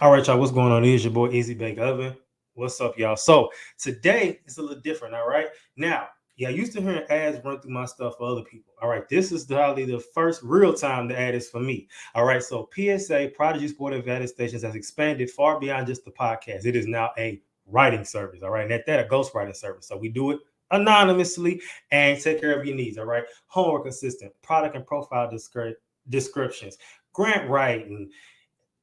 All right, y'all. What's going on? It is your boy Izzy Bake Oven. What's up, y'all? So today it's a little different. All right. Now, yeah, I used to hear ads run through my stuff for other people. All right. This is probably the first real time the ad is for me. All right. So PSA, Prodigy Sportive Attestations, has expanded far beyond just the podcast. It is now a writing service. All right. And at that, a ghostwriting service. So we do it anonymously and take care of your needs. All right. Homework assistant, product and profile descriptions, grant writing,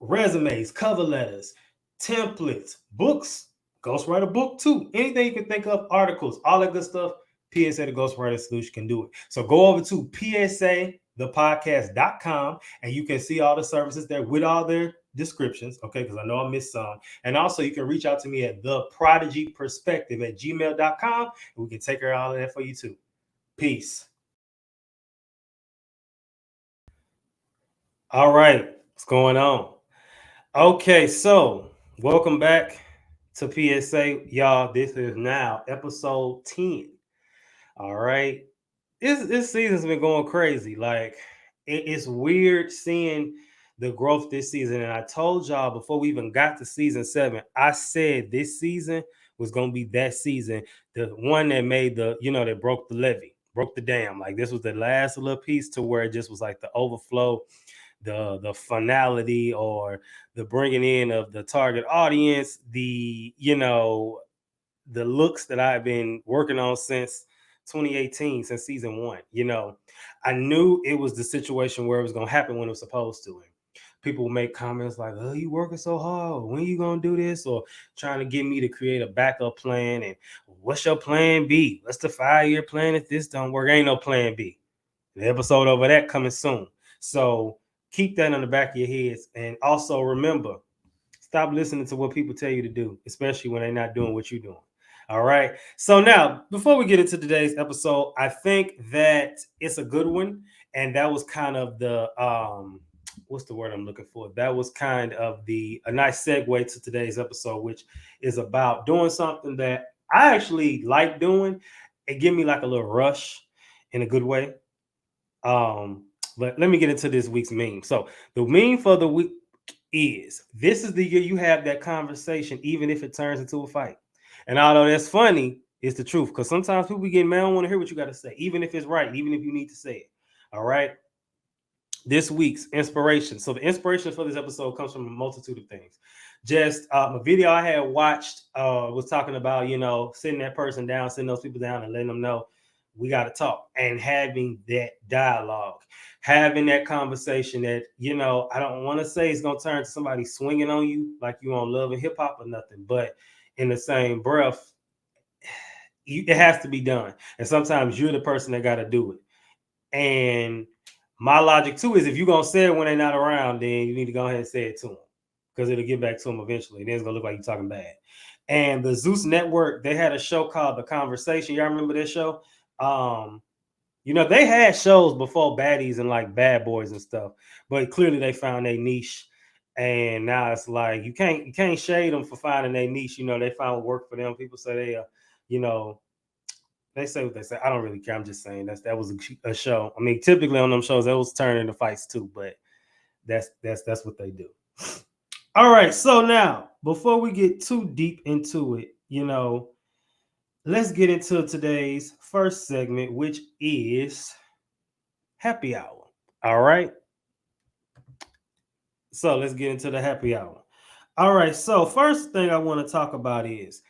resumes, cover letters, templates, books, ghostwriter book too. Anything you can think of, articles, all that good stuff. PSA the Ghostwriter Solution can do it. So go over to PSA thepodcast.com and you can see all the services there with all their descriptions. Okay, because I know I missed some. And also you can reach out to me at theprodigyperspective@gmail.com and we can take care of all of that for you too. Peace. All right, what's going on? Okay, so welcome back to PSA. Y'all, this is now episode 10. All right. This season's been going crazy. Like, it's weird seeing the growth this season. And I told y'all before we even got to season 7, I said this season was gonna be that season, the one that made that broke the levee, broke the dam. Like, this was the last little piece to where it just was like the overflow, the finality, or the bringing in of the target audience, the looks that I've been working on since 2018, since season 1. I knew it was the situation where it was going to happen when it was supposed to. And people will make comments like, "Oh, you working so hard, when you going to do this?" Or trying to get me to create a backup plan. And what's your plan B? What's the 5-year plan if this don't work? Ain't no plan B. The episode over that coming soon. So keep that on the back of your heads. And also remember, stop listening to what people tell you to do, especially when they're not doing what you're doing. All right. So now, before we get into today's episode, I think that it's a good one. And that was kind of the what's the word I'm looking for? That was kind of a nice segue to today's episode, which is about doing something that I actually like doing. It give me like a little rush in a good way. But let me get into this week's meme. So the meme for the week is, this is the year you have that conversation, even if it turns into a fight. And although that's funny, it's the truth. Because sometimes people get mad, don't want to hear what you got to say, even if it's right, even if you need to say it. All right. This week's inspiration. So the inspiration for this episode comes from a multitude of things. Just a video I had watched was talking about, sitting that person down, sitting those people down and letting them know we got to talk, and having that dialogue, having that conversation that, I don't want to say it's going to turn to somebody swinging on you like you on Love and Hip Hop or nothing, but in the same breath, it has to be done. And sometimes you're the person that got to do it. And my logic too is, if you're going to say it when they're not around, then you need to go ahead and say it to them, because it'll get back to them eventually. Then it's going to look like you're talking bad. And the Zeus Network, they had a show called The Conversation. Y'all remember this show? They had shows before Baddies and like Bad Boys and stuff, but clearly they found their niche. And now it's like you can't shade them for finding their niche. They found work for them. People say they say what they say. I don't really care. I'm just saying that was a show. I mean, typically on them shows, that was turning into fights too, but that's what they do. All right. So now, before we get too deep into it, let's get into today's first segment, which is happy hour. All right. So let's get into the happy hour. All right. So first thing I want to talk about is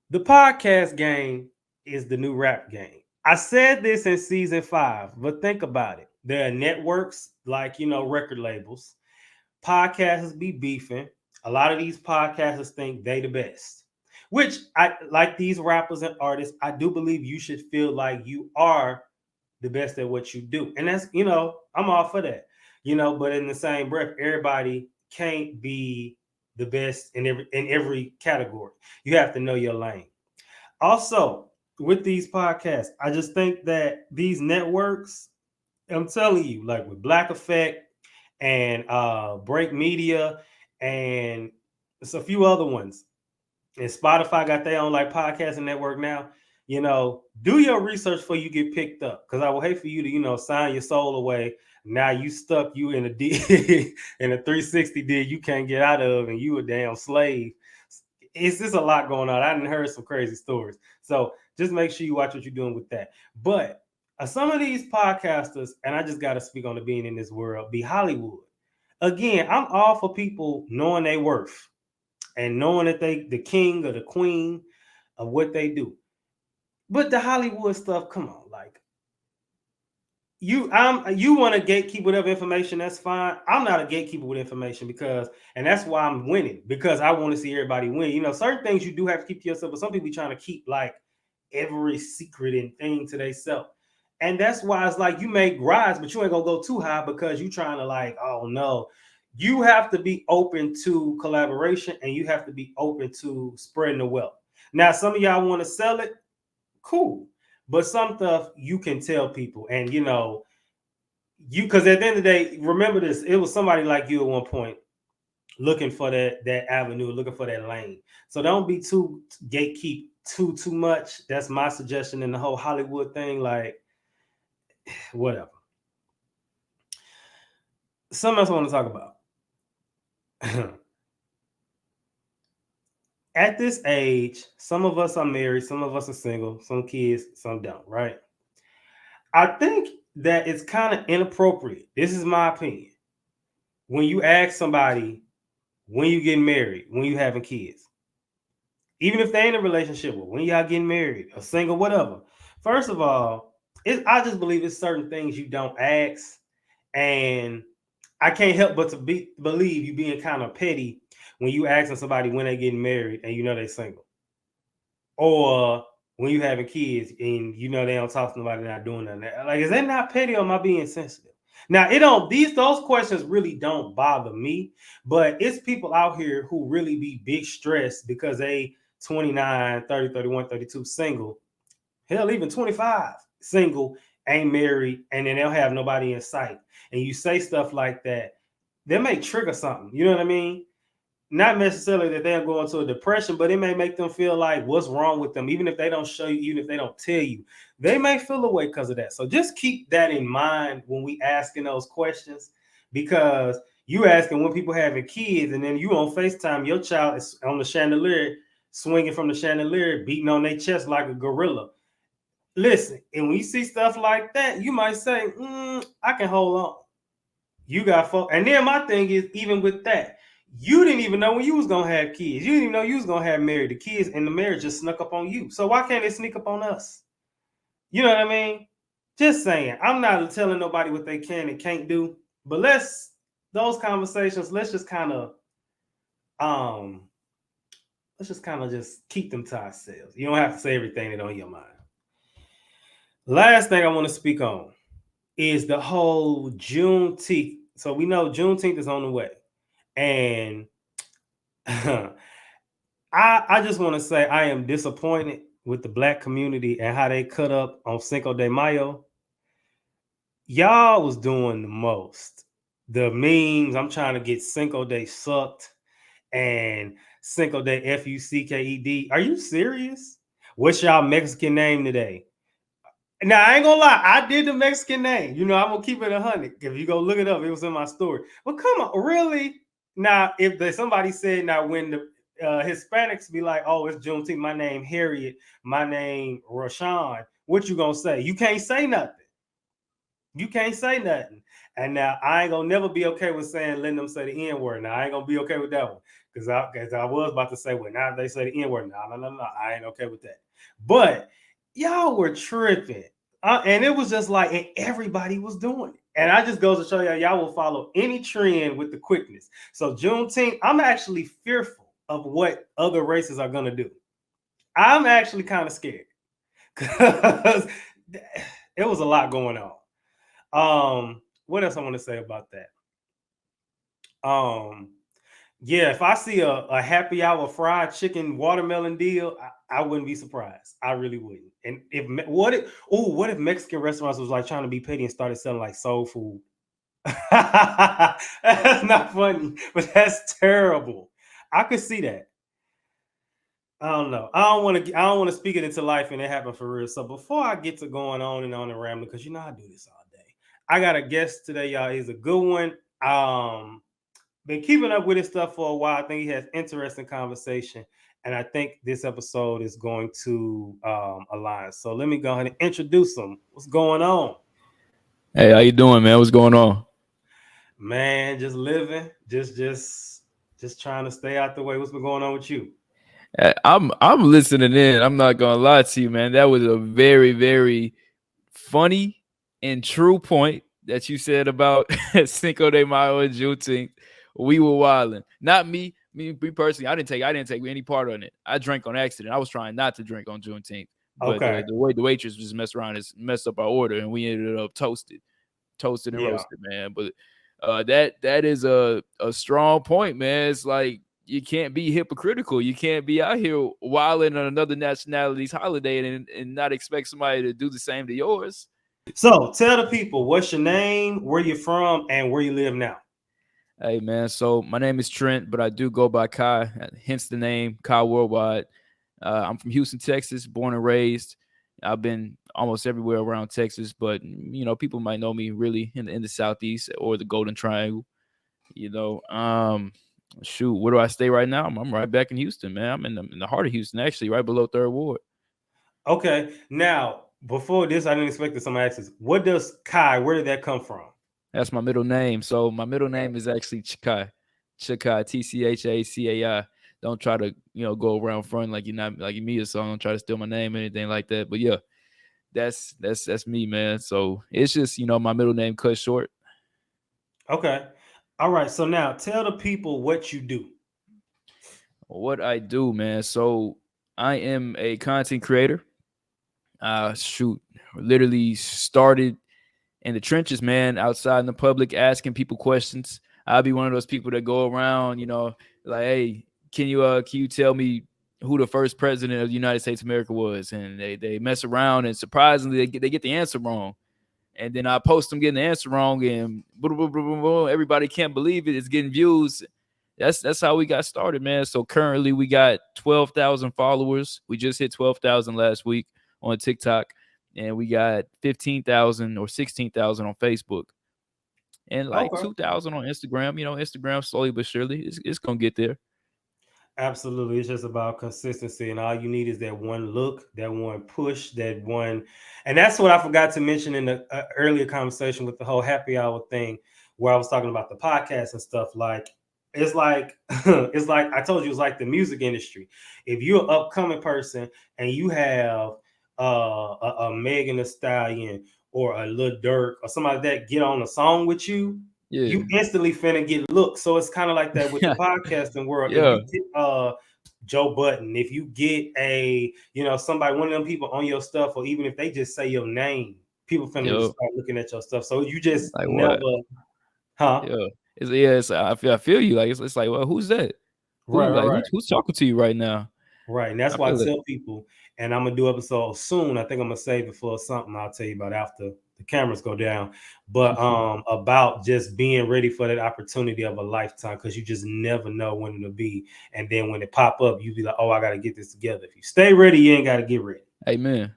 the podcast game is the new rap game. I said this in season 5, but think about it. There are networks like, record labels. Podcasters be beefing. A lot of these podcasters think they the best, which I like. These rappers and artists, I do believe you should feel like you are the best at what you do. And that's, I'm all for that, but in the same breath, everybody can't be the best in every category. You have to know your lane. Also, with these podcasts, I just think that these networks, I'm telling you, like with Black Effect and Break Media, and there's a few other ones, and Spotify got their own like podcasting network now. Do your research before you get picked up, because I will hate for you to, sign your soul away, Now you stuck, you in a in a 360 deal you can't get out of, and you a damn slave. It's just a lot going on. I didn't heard some crazy stories. So just make sure you watch what you're doing with that. But some of these podcasters, and I just got to speak on the being in this world, be Hollywood. Again, I'm all for people knowing their worth and knowing that they the king or the queen of what they do. But the Hollywood stuff, come on, like you want to gatekeep whatever information, that's fine. I'm not a gatekeeper with information because, and that's why I'm winning, because I want to see everybody win. You know, certain things you do have to keep to yourself, but some people be trying to keep like every secret and thing to themselves. And that's why it's like you make rise, but you ain't gonna go too high because you trying to like, oh no. You have to be open to collaboration and you have to be open to spreading the wealth. Now, some of y'all want to sell it, cool. But some stuff you can tell people, and you know, because at the end of the day, remember this, it was somebody like you at one point looking for that avenue, looking for that lane. So don't be too gatekeep too much. That's my suggestion in the whole Hollywood thing. Like, whatever. Something else I want to talk about. At this age, some of us are married, some of us are single, some kids, some don't, right? I think that it's kind of inappropriate. This is my opinion. When you ask somebody when you getting married, when you having kids, even if they ain't in a relationship, with when y'all getting married, or single, whatever. First of all, I just believe it's certain things you don't ask, and I can't help but to believe you being kind of petty when you asking somebody when they getting married and you know they single, or when you having kids and you know they don't talk to nobody, not doing nothing. Like, is that not petty or am I being sensitive? Now, it don't, those questions really don't bother me, but it's people out here who really be big stressed because they 29, 30, 31, 32 single, hell, even 25 single, ain't married, and then they'll have nobody in sight. And you say stuff like that, they may trigger something. You know what I mean? Not necessarily that they'll go into a depression, but it may make them feel like what's wrong with them, even if they don't show you, even if they don't tell you, they may feel away because of that. So just keep that in mind when we asking those questions, because you asking when people having kids, and then you on FaceTime, your child is on the chandelier, swinging from the chandelier, beating on their chest like a gorilla. Listen, and when you see stuff like that, you might say, I can hold on. You got folk. And then my thing is, even with that, you didn't even know when you was gonna have kids. You didn't even know you was gonna have married. The kids and the marriage just snuck up on you. So why can't they sneak up on us? You know what I mean? Just saying. I'm not telling nobody what they can and can't do, but those conversations, um let's just kind of just keep them to ourselves. You don't have to say everything that's on your mind. Last thing I want to speak on is the whole Juneteenth. So we know Juneteenth is on the way. And I just want to say I am disappointed with the black community and how they cut up on Cinco de Mayo. Y'all was doing the most. The memes, I'm trying to get Cinco de sucked and Cinco de Fucked. Are you serious? What's y'all Mexican name today? Now, I ain't gonna lie, I did the Mexican name. You know, I'm gonna keep it 100. If you go look it up, it was in my story. But come on, really? Now, if somebody said, now when the Hispanics be like, oh, it's Juneteenth, my name Harriet, my name Rashawn, what you gonna say? You can't say nothing. You can't say nothing. And now I ain't gonna never be okay with saying letting them say the N-word. Now I ain't gonna be okay with that one. Because I was about to say, well, now they say the N-word. No. I ain't okay with that. But y'all were tripping. And it was just like, and everybody was doing it. And I just goes to show y'all will follow any trend with the quickness. So Juneteenth, I'm actually fearful of what other races are gonna do. I'm actually kind of scared because it was a lot going on. What else I want to say about that? Yeah, if I see a happy hour fried chicken watermelon deal, I wouldn't be surprised. I really wouldn't. And what if Mexican restaurants was like trying to be petty and started selling like soul food? That's not funny, but that's terrible. I could see that. I don't know. I don't want to speak it into life and it happen for real. So before I get to going on and rambling, because you know I do this all day. I got a guest today, y'all. He's a good one. Been keeping up with his stuff for a while. I think he has interesting conversation, and I think this episode is going to align. So let me go ahead and introduce him. What's going on, Hey, how you doing, man? What's going on? man? Just living, just trying to stay out the way. What's been going on with you? I'm listening in. I'm not gonna lie to you, man. That was a very, very funny and true point that you said about Cinco de Mayo and Juneteenth. We were wilding. Not me personally. I didn't take any part on it. I drank on accident. I was trying not to drink on Juneteenth, but Okay, the waitress just messed around and messed up our order, and we ended up toasted and yeah. roasted, man. But that is a strong point, man. It's like you can't be hypocritical. You can't be out here wilding on another nationality's holiday and not expect somebody to do the same to yours. So tell the people what's your name, where you're from, and where you live now. Hey, man. So my name is Trent, but I do go by Kai, hence the name Kai Worldwide. I'm from Houston, Texas, born and raised. I've been almost everywhere around Texas, but people might know me really in the Southeast or the Golden Triangle. You know, shoot, where do I stay right now? I'm right back in Houston, man. I'm in the heart of Houston, actually, right below Third Ward. Okay, now before this, I didn't expect that somebody asks, what does Kai? Where did that come from? That's my middle name. So my middle name is actually Chakai. Chakai, Tchacai. Don't try to go around front like you're not like me or so. Don't try to steal my name or anything like that. But yeah, that's me, man. So it's just my middle name cut short. Okay, all right. So now tell the people what you do. What I do, man. So I am a content creator. Shoot, literally started in the trenches, man, outside in the public, asking people questions. I'll be one of those people that go around, like, hey, can you tell me who the first president of the United States of America was? And they mess around, and surprisingly, they get the answer wrong. And then I post them getting the answer wrong, and boom, boom, boom, boom, boom, everybody can't believe it. It's getting views. That's how we got started, man. So currently we got 12,000 followers. We just hit 12,000 last week on TikTok, and we got 15,000 or 16,000 on Facebook, and like Okay. 2,000 on Instagram. Instagram slowly but surely it's gonna get there. Absolutely. It's just about consistency. And all you need is that one look, that one push, that one. And that's what I forgot to mention in the earlier conversation with the whole happy hour thing, where I was talking about the podcast and stuff. It's like, it's like I told you, it's like the music industry. If you're an upcoming person and you have a Megan Thee Stallion or a Lil Durk or somebody that get on a song with you, Yeah. you instantly finna get looked. So it's kind of like that with the podcasting world. If Yeah. you get Joe Button, if you get somebody, one of them people on your stuff, or even if they just say your name, people finna just Yo. start looking at your stuff. So you just Like what? never, huh? Yeah. It's I feel you. Like it's like, well, who's that? Right, right, right. Who's talking to you right now? Right. And that's I why I feel it. tell people, and I'm gonna do episodes soon. I think I'm gonna save it for something I'll tell you about after the cameras go down. But about just being ready for that opportunity of a lifetime, because you just never know when it'll be. And then when it pop up, you be like, oh, I gotta get this together. If you stay ready, you ain't gotta get ready. Amen.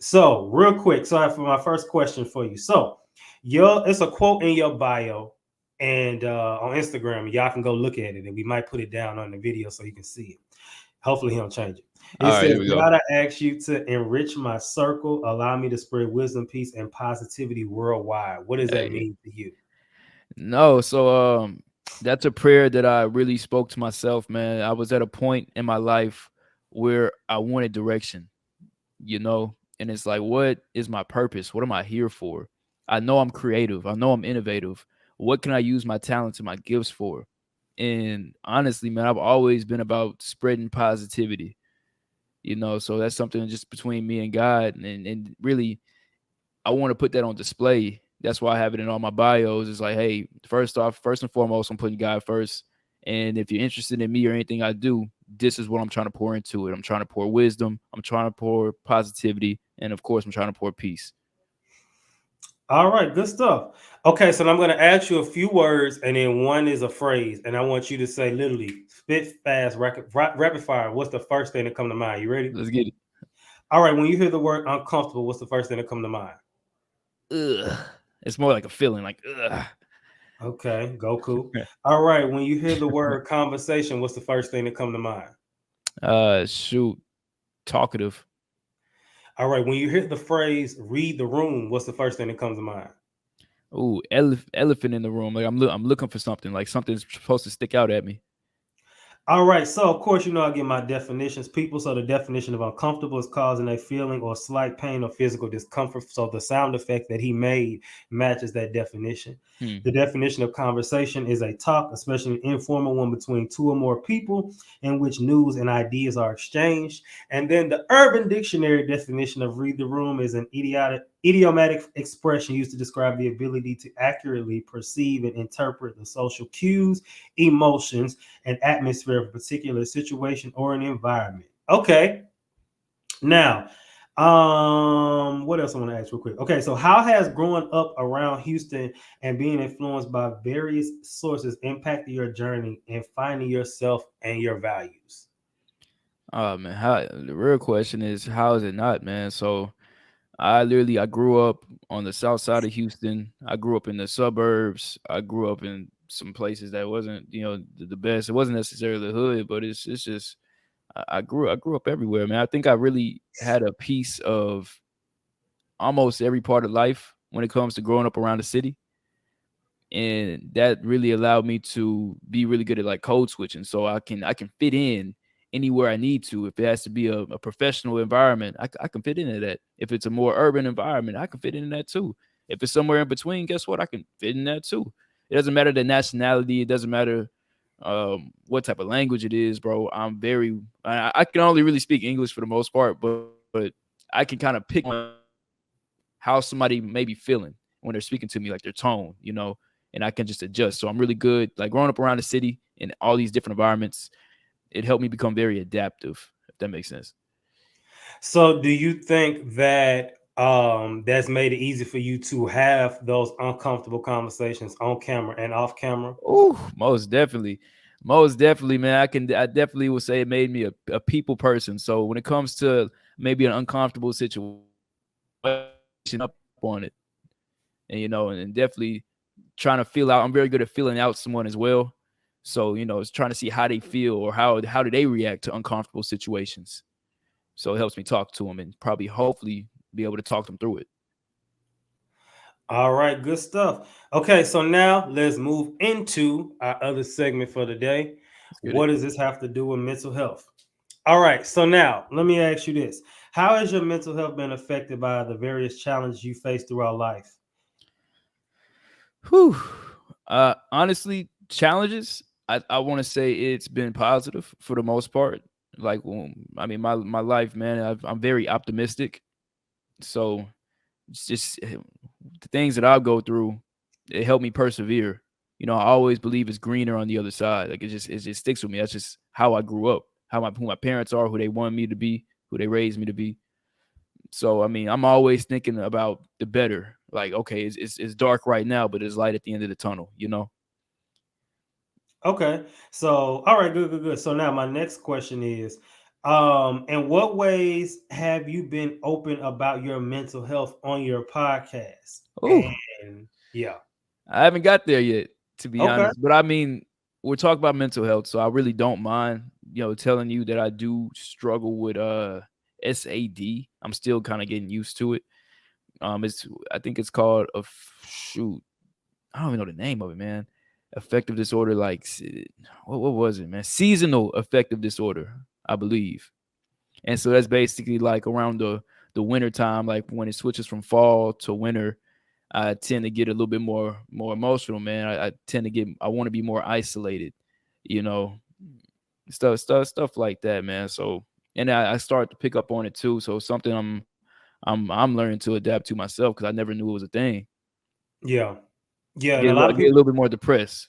So real quick, so I have for my first question for you. So it's a quote in your bio and on Instagram. Y'all can go look at it, and we might put it down on the video so you can see it. Hopefully he don't change it. All It right, says, here we go. God, I ask you to enrich my circle, allow me to spread wisdom, peace, and positivity worldwide. What does that Hey. mean to you? No, so that's a prayer that I really spoke to myself, man. I was at a point in my life where I wanted direction, and it's like, what is my purpose? What am I here for? I know I'm creative. I know I'm innovative. What can I use my talents and my gifts for? And honestly, man, I've always been about spreading positivity, so that's something just between me and God. And really, I want to put that on display. That's why I have it in all my bios. It's like, hey, first off, first and foremost, I'm putting God first. And if you're interested in me or anything I do, this is what I'm trying to pour into it. I'm trying to pour wisdom. I'm trying to pour positivity. And of course, I'm trying to pour peace. All right, good stuff. Okay, so I'm going to ask you a few words, and then one is a phrase, and I want you to say literally spit fast, rapid fire. What's the first thing that come to mind? You ready? Let's get it. All right, when you hear the word uncomfortable, what's the first thing that come to mind? Ugh. It's more like a feeling, like ugh. Okay, Goku. All right, when you hear the word conversation, what's the first thing that come to mind? Shoot, talkative. All right, when you hear the phrase "read the room," what's the first thing that comes to mind? Ooh, elephant in the room. Like I'm looking for something. Like something's supposed to stick out at me. All right, so of course, I get my definitions, people. So the definition of uncomfortable is causing a feeling or slight pain or physical discomfort. So the sound effect that he made matches that definition. Hmm. The definition of conversation is a talk, especially an informal one between two or more people, in which news and ideas are exchanged. And then the Urban Dictionary definition of read the room is an idiomatic expression used to describe the ability to accurately perceive and interpret the social cues, emotions, an atmosphere of a particular situation or an environment. Okay. Now, what else I want to ask real quick? Okay, so how has growing up around Houston and being influenced by various sources impacted your journey in finding yourself and your values? Oh man, how the real question is how is it not, man? So I grew up on the south side of Houston. I grew up in the suburbs. I grew up in some places that wasn't, the best. It wasn't necessarily the hood, but it's just I grew up everywhere, man. I think I really had a piece of almost every part of life when it comes to growing up around the city. And that really allowed me to be really good at like code switching. So I can fit in anywhere I need to. If it has to be a professional environment, I can fit into that. If it's a more urban environment, I can fit into that too. If it's somewhere in between, guess what? I can fit in that too. It doesn't matter the nationality. It doesn't matter what type of language it is, bro. I can only really speak English for the most part, but I can kind of pick how somebody may be feeling when they're speaking to me, like their tone, and I can just adjust. So I'm really good. Like growing up around the city in all these different environments, it helped me become very adaptive, if that makes sense. So do you think that that's made it easy for you to have those uncomfortable conversations on camera and off camera? Oh, most definitely. Most definitely, man. I definitely would say it made me a people person. So when it comes to maybe an uncomfortable situation, up on it. And and definitely trying to feel out. I'm very good at feeling out someone as well. So, it's trying to see how they feel or how do they react to uncomfortable situations. So it helps me talk to them and probably hopefully be able to talk them through it. All right, good stuff. Okay, so now let's move into our other segment for the day. Let's get What it. does this have to do with mental health? All right, so now let me ask you this. How has your mental health been affected by the various challenges you face throughout life? Whew. Honestly, challenges. I want to say it's been positive for the most part. Like, I mean, my life, man. I'm very optimistic. So it's just the things that I'll go through. It helped me persevere. I always believe it's greener on the other side. Like it just sticks with me. That's just how I grew up. Who my parents are, who they wanted me to be, who they raised me to be. So I mean, I'm always thinking about the better. Like, okay, it's dark right now, but there's light at the end of the tunnel. Okay, so all right, good, good, good. So now my next question is, in what ways have you been open about your mental health on your podcast? Oh, And yeah, I haven't got there yet, to be okay, honest. But I mean, we're talking about mental health, so I really don't mind, telling you that I do struggle with SAD. I'm still kind of getting used to it. It's I think it's called shoot. I don't even know the name of it, man. Affective disorder, like what was it, man? Seasonal affective disorder, I believe. And so that's basically like around the winter time, like when it switches from fall to winter, I tend to get a little bit more emotional, man. I tend to I want to be more isolated, you know, stuff like that, man. So and I start to pick up on it too. So something I'm learning to adapt to myself because I never knew it was a thing. yeah, yeah, and Get a a, lot li- of get a people, little bit more depressed.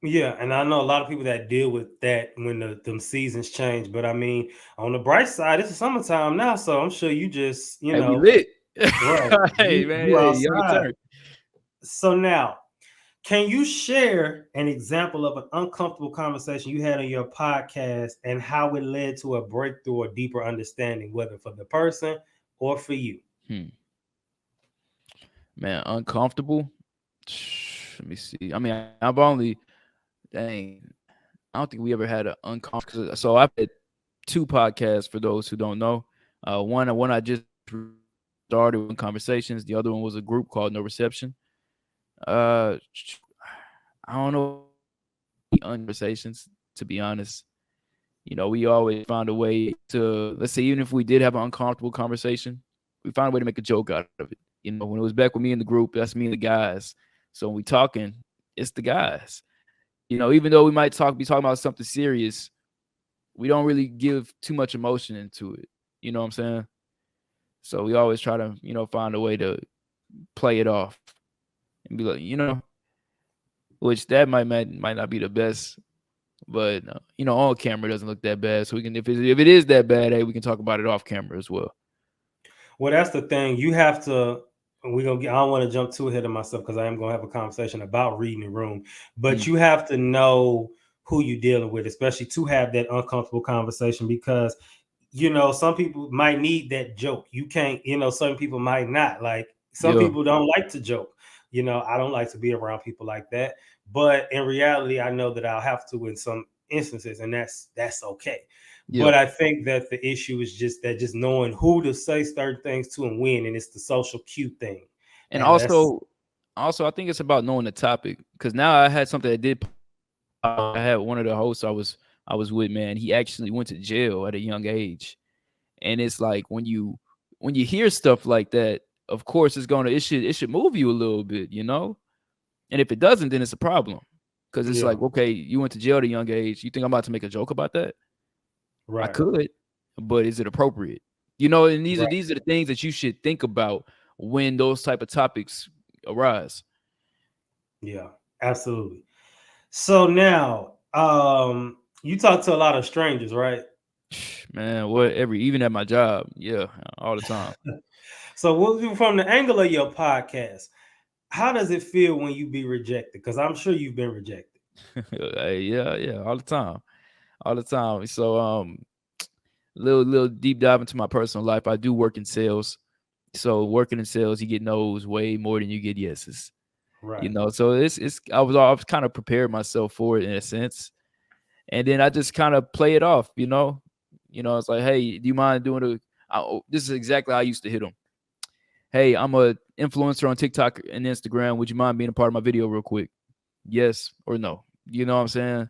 yeah, and I know a lot of people that deal with that when them seasons change. But I mean, on the bright side, it's summertime now, so I'm sure you just, Hey, we lit. right, Hey man, you hey, your outside. turn. So now, can you share an example of an uncomfortable conversation you had on your podcast and how it led to a breakthrough or deeper understanding, whether for the person or for you? Hmm. Man, uncomfortable. Let me see. I mean, I've only dang. I don't think we ever had an uncomfortable. So I've had two podcasts for those who don't know. One I just started with conversations. The other one was a group called No Reception. Uh, I don't know conversations, to be honest. We always find a way to, let's say, even if we did have an uncomfortable conversation, we found a way to make a joke out of it. When it was back with me in the group, that's me and the guys. So when we talking, it's the guys. Even though we might be talking about something serious, we don't really give too much emotion into it. You know what I'm saying? So we always try to, find a way to play it off and be like, which that might not be the best, but on camera doesn't look that bad. So we can, if it is that bad, hey, we can talk about it off camera as well. Well, that's the thing. You have to. We're gonna get. I don't want to jump too ahead of myself because I am gonna have a conversation about reading the room. But Mm. you have to know who you're dealing with, especially to have that uncomfortable conversation. Because some people might need that joke. You can't. Certain people might not. Like some Yeah. people don't like to joke. I don't like to be around people like that. But in reality, I know that I'll have to in some instances, and that's okay. Yeah. But I think that the issue is just knowing who to say certain things to and when, and it's the social cue thing. And And that's also, I think it's about knowing the topic. Because now I had something that did. I had one of the hosts I was with, man. He actually went to jail at a young age, and it's like when you hear stuff like that, of course it should move you a little bit. And if it doesn't, then it's a problem. Because it's yeah, like, okay, you went to jail at a young age. You think I'm about to make a joke about that? I right, could, but is it appropriate? And these are right, these are the things that you should think about when those type of topics arise. yeah, absolutely. So now, you talk to a lot of strangers, right? Man, what even at my job, yeah, all the time. So from the angle of your podcast, how does it feel when you be rejected? Because I'm sure you've been rejected. Yeah, yeah, all the time. So, little deep dive into my personal life. I do work in sales. So working in sales, you get no's way more than you get yeses. Right. So it's I was kind of prepared myself for it in a sense, and then I just kind of play it off. It's like, hey, do you mind doing this is exactly how I used to hit them. Hey, I'm a influencer on TikTok and Instagram. Would you mind being a part of my video real quick? Yes or no? You know what I'm saying?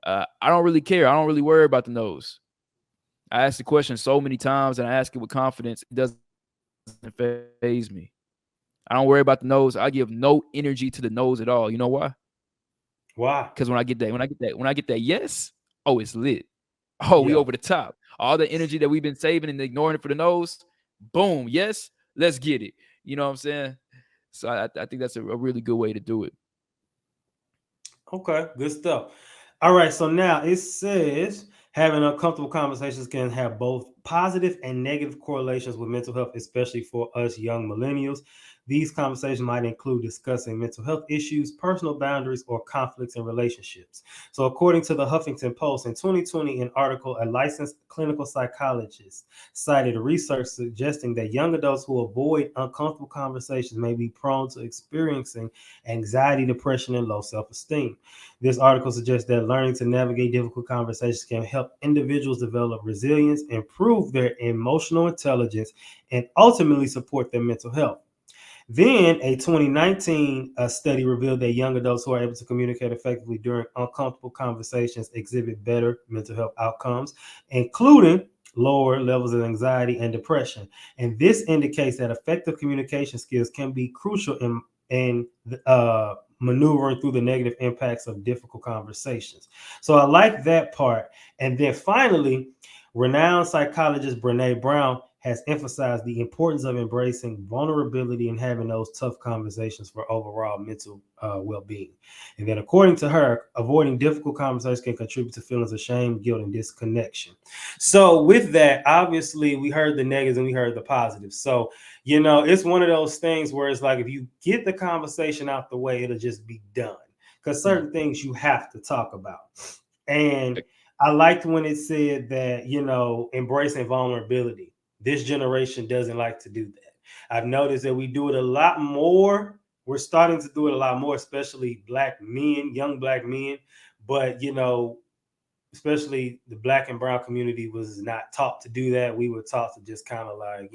I don't really care. I don't really worry about the no's. I ask the question so many times and I ask it with confidence. It doesn't phase me. I don't worry about the no's. I give no energy to the no's at all. You know why? Why? Because when I get that yes, oh, it's lit. Oh, we Yeah. over the top. All the energy that we've been saving and ignoring it for the no's, boom, yes, let's get it. You know what I'm saying? So I think that's a really good way to do it. Okay, good stuff. All right, so now it says having uncomfortable conversations can have both positive and negative correlations with mental health, especially for us young millennials. These conversations might include discussing mental health issues, personal boundaries, or conflicts in relationships. So, according to the Huffington Post, in 2020, an article, a licensed clinical psychologist cited research suggesting that young adults who avoid uncomfortable conversations may be prone to experiencing anxiety, depression, and low self esteem. This article suggests that learning to navigate difficult conversations can help individuals develop resilience, improve their emotional intelligence, and ultimately support their mental health. Then, a 2019 study revealed that young adults who are able to communicate effectively during uncomfortable conversations exhibit better mental health outcomes, including lower levels of anxiety and depression. And this indicates that effective communication skills can be crucial in maneuvering through the negative impacts of difficult conversations. So I like that part. And then finally, renowned psychologist Brene Brown has emphasized the importance of embracing vulnerability and having those tough conversations for overall mental well-being. And then, according to her, avoiding difficult conversations can contribute to feelings of shame, guilt, and disconnection. So, with that, obviously, we heard the negatives and we heard the positives. So, it's one of those things where it's like if you get the conversation out the way, it'll just be done. Because Mm. certain things you have to talk about. And I liked when it said that, embracing vulnerability. This generation doesn't like to do that. I've noticed that we do it a lot more. We're starting to do it a lot more, especially black men, young black men. But especially the black and brown community was not taught to do that. We were taught to just kind of like,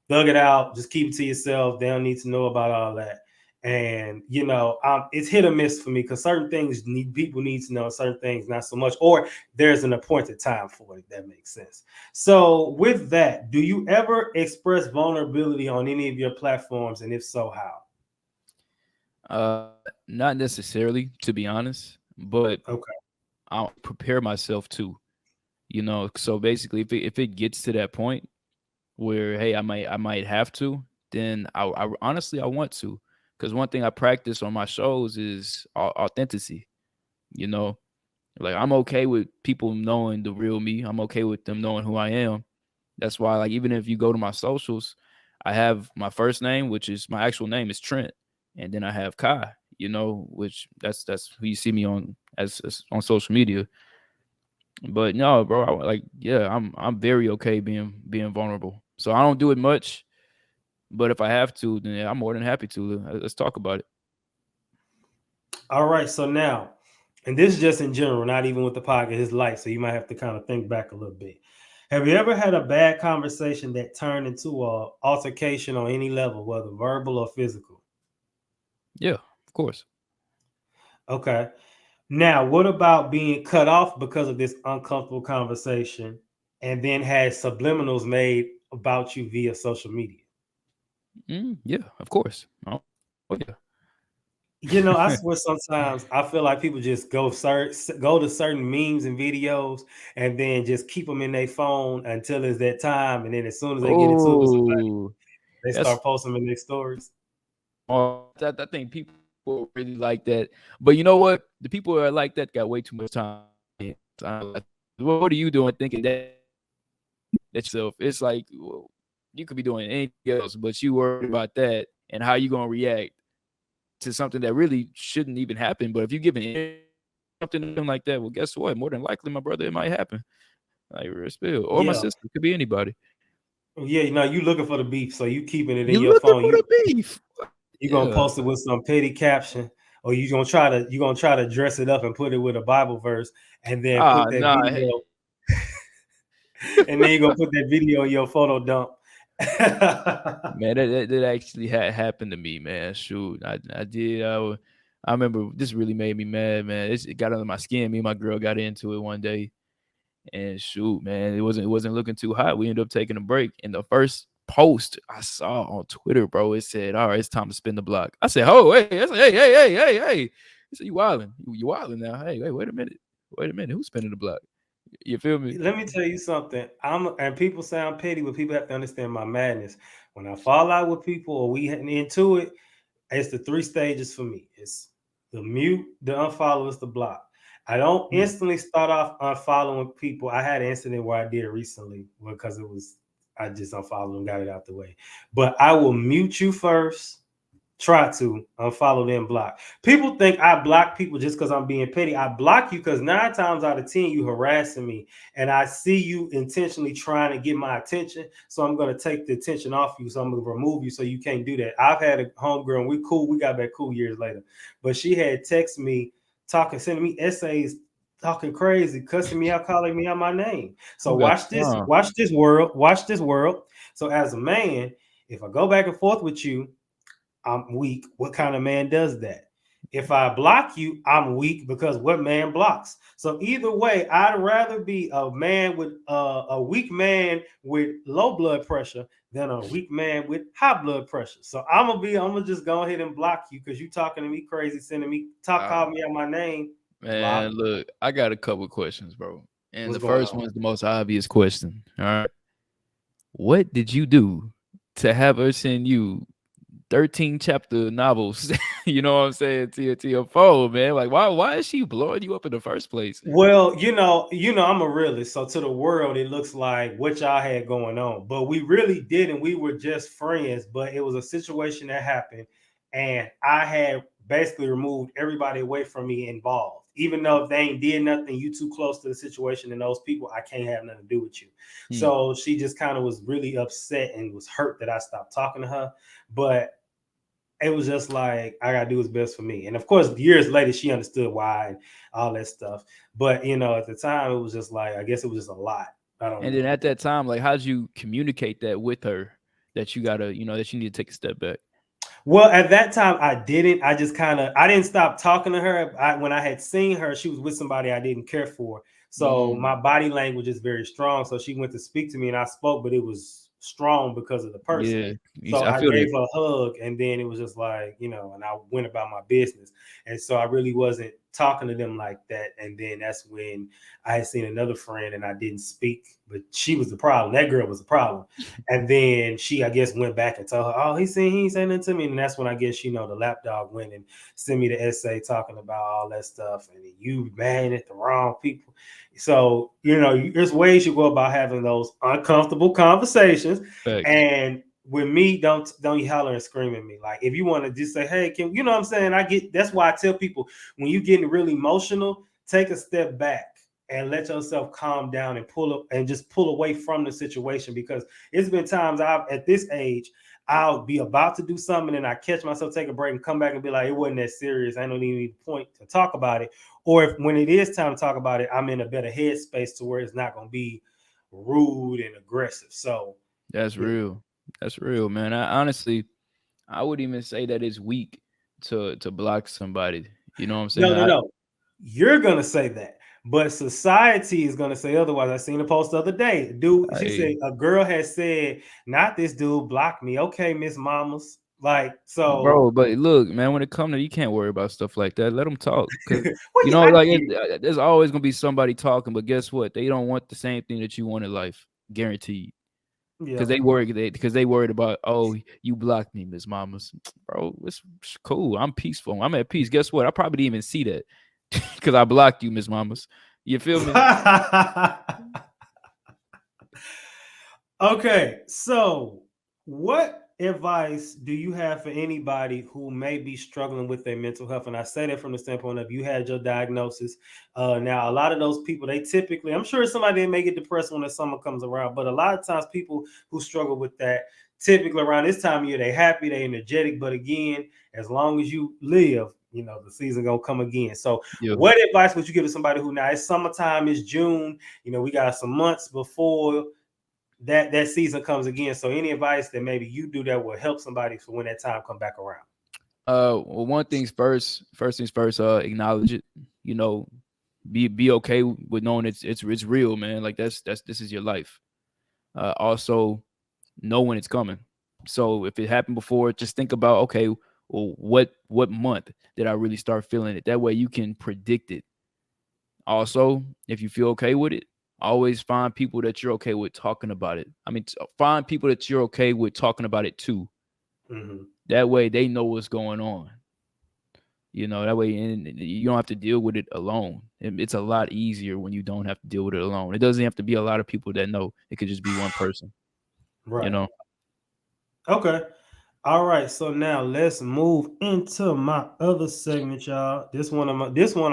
thug it out, just keep it to yourself. They don't need to know about all that. And it's hit or miss for me because certain things people need to know, certain things not so much, or there's an appointed time for it. If that makes sense. So with that, do you ever express vulnerability on any of your platforms, and if so, how? Not necessarily, to be honest, but Okay. I'll prepare myself to, So basically, if it gets to that point where hey, I might have to, then I honestly I want to, because one thing I practice on my shows is authenticity. You know, like I'm okay with people knowing the real me. I'm okay with them knowing who I am. That's why, like, even if you go to my socials, I have my first name, which is my actual name is Trent, and then I have Kai. Which that's who you see me on as on social media. But no, bro, like, yeah, I'm very okay being vulnerable. So I don't do it much, but if I have to, then yeah, I'm more than happy to. Let's talk about it. All right. So now, and this is just in general, not even with the podcast, his life. So you might have to kind of think back a little bit. Have you ever had a bad conversation that turned into a altercation on any level, whether verbal or physical? Yeah, of course. Okay. Now, what about being cut off because of this uncomfortable conversation and then had subliminals made about you via social media? Yeah, of course. Oh yeah. I swear sometimes I feel like people just go to certain memes and videos and then just keep them in their phone until it's that time, and then as soon as they get into it with somebody, Oh, they that's start posting them in their stories. I think people really like that. But you know what? The people that are like that got way too much time. What are you doing thinking that yourself? It's like, well, you could be doing anything else, but you worried about that and how you gonna react to something that really shouldn't even happen. But if you giving something like that, well, guess what? More than likely, my brother, it might happen. Like real spill, or my Yeah, sister. It could be anybody. yeah. You looking for the beef, so you keeping it in You your looking phone. for the beef? You gonna Yeah. post it with some petty caption, or you gonna try to dress it up and put it with a Bible verse, and then Ah, put that nah. video, and then you gonna put that video in your photo dump. Man, that actually had happened to me, man. Shoot, I did. I remember this really made me mad, man. It got under my skin. Me and my girl got into it one day, and shoot, man, it wasn't looking too hot. We ended up taking a break. And the first post I saw on Twitter, bro, it said, "All right, it's time to spin the block." I said, "Oh, hey!" I said, "Hey!" He said, "You wilding? You wilding now? Hey, wait a minute, Who's spinning the block? You feel me?" Let me tell you something. And people sound petty, but people have to understand my madness. When I fall out with people or we getting into it, it's the three stages for me. It's the mute, the unfollow, it's the block. I don't Mm. instantly start off unfollowing people. I had an incident where I did it recently because I just unfollowed and got it out the way. But I will mute you first, try to unfollow them, block. People think I block people just because I'm being petty. I block you because 9 times out of 10 you harassing me, and I see you intentionally trying to get my attention. So I'm gonna take the attention off you. So I'm gonna remove you so you can't do that. I've had a homegirl and we cool. We got back cool years later, but she had texted me sending me essays. Talking crazy, cussing me out, calling me out my name. So Who got watch this, time? watch this world, watch this world. So as a man, if I go back and forth with you, I'm weak. What kind of man does that? If I block you, I'm weak because what man blocks? So either way, I'd rather be a weak man with low blood pressure than a weak man with high blood pressure. So I'm gonna just go ahead and block you because you talking to me crazy, sending me calling me out my name. Man, Block. look, I got a couple questions, bro. And What's the going first on? one's the most obvious question. All right. What did you do to have her send you 13 chapter novels? You know what I'm saying? To your phone, man. Like, why is she blowing you up in the first place? Well, I'm a realist. So to the world, it looks like what y'all had going on, but we really didn't. We were just friends, but it was a situation that happened, and I had basically removed everybody away from me involved. even though if they ain't did nothing, you too close to the situation and those people, I can't have nothing to do with you. Hmm. So she just kind of was really upset and was hurt that I stopped talking to her. But it was just like, I gotta do what's best for me. And of course, years later, she understood why and all that stuff. But at the time, it was just like, I guess it was just a lot. I don't And know. then at that time, like, how'd you communicate that with her that you gotta, that you need to take a step back? Well, at that time, I didn't. I just I didn't stop talking to her. When I had seen her, she was with somebody I didn't care for. So Mm, my body language is very strong. So she went to speak to me and I spoke, but it was strong because of the person. yeah, So I I feel gave that. her a hug and then it was just like, and I went about my business. And so I really wasn't talking to them like that. And then that's when I had seen another friend and I didn't speak, but she was the problem. That girl was the problem. And then she, I guess, went back and told her, "Oh, he ain't saying nothing to me." And that's when I guess, the lapdog went and sent me the essay talking about all that stuff. And you mad at the wrong people. So, there's ways you go about having those uncomfortable conversations. Facts. And with me, don't you holler and scream at me. Like, if you want to just say, "Hey, can you know what I'm saying?" That's why I tell people, when you getting really emotional, take a step back and let yourself calm down and just pull away from the situation. Because it's been times at this age, I'll be about to do something and I catch myself, take a break and come back and be like, it wasn't that serious. I don't even need a point to talk about it. Or when it is time to talk about it, I'm in a better headspace to where it's not going to be rude and aggressive. So, That's yeah. real. That's real, man. I honestly, I would even say that it's weak to block somebody. You know what I'm saying? No, no, no. You're gonna say that, but society is gonna say otherwise. I seen a post the other day. Dude, she said Hey, a girl has said, "Not this dude blocked me." Okay, Miss Mamas. Like, so. bro, but look, man, when it comes to, you can't worry about stuff like that. Let them talk, cause Well, yeah, I like get it. there's always gonna be somebody talking. But guess what? They don't want the same thing that you want in life, guaranteed. Cause Yeah. they worried about, oh, you blocked me, Miss Mamas. Bro, it's cool. I'm peaceful. I'm at peace. Guess what? I probably didn't even see that because I blocked you, Miss Mamas. You feel me? Okay, so what advice do you have for anybody who may be struggling with their mental health? And I say that from the standpoint of, you had your diagnosis. Now, a lot of those people, they typically, I'm sure somebody may get depressed when the summer comes around, but a lot of times people who struggle with that, typically around this time of year, they happy, they energetic. But again, as long as you live, the season gonna come again. So Yeah. what advice would you give to somebody who, now it's summertime, it's June, we got some months before that season comes again? So any advice that maybe you do that will help somebody for when that time come back around? Well, one thing's first. First things first. Acknowledge it. You know, be okay with knowing it's real, man. Like this is your life. Also, know when it's coming. So if it happened before, just think about, okay, well, what month did I really start feeling it? That way you can predict it. Also, if you feel okay with it, always find people that you're okay with talking about it. I mean, find people that you're okay with talking about it too. Mm-hmm. That way they know what's going on. That way, and you don't have to deal with it alone. It's a lot easier when you don't have to deal with it alone. It doesn't have to be a lot of people that know. It could just be one person. You Right. know. Okay. All right. So now let's move into my other segment, y'all. This one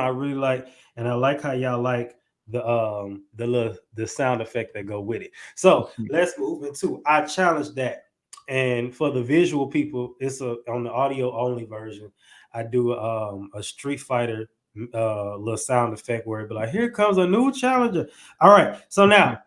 I really like, and I like how y'all like the sound effect that go with it. So let's move into, I challenge that. And for the visual people, it's on the audio only version. I do a Street Fighter little sound effect where it be like, "Here comes a new challenger." All right. So now,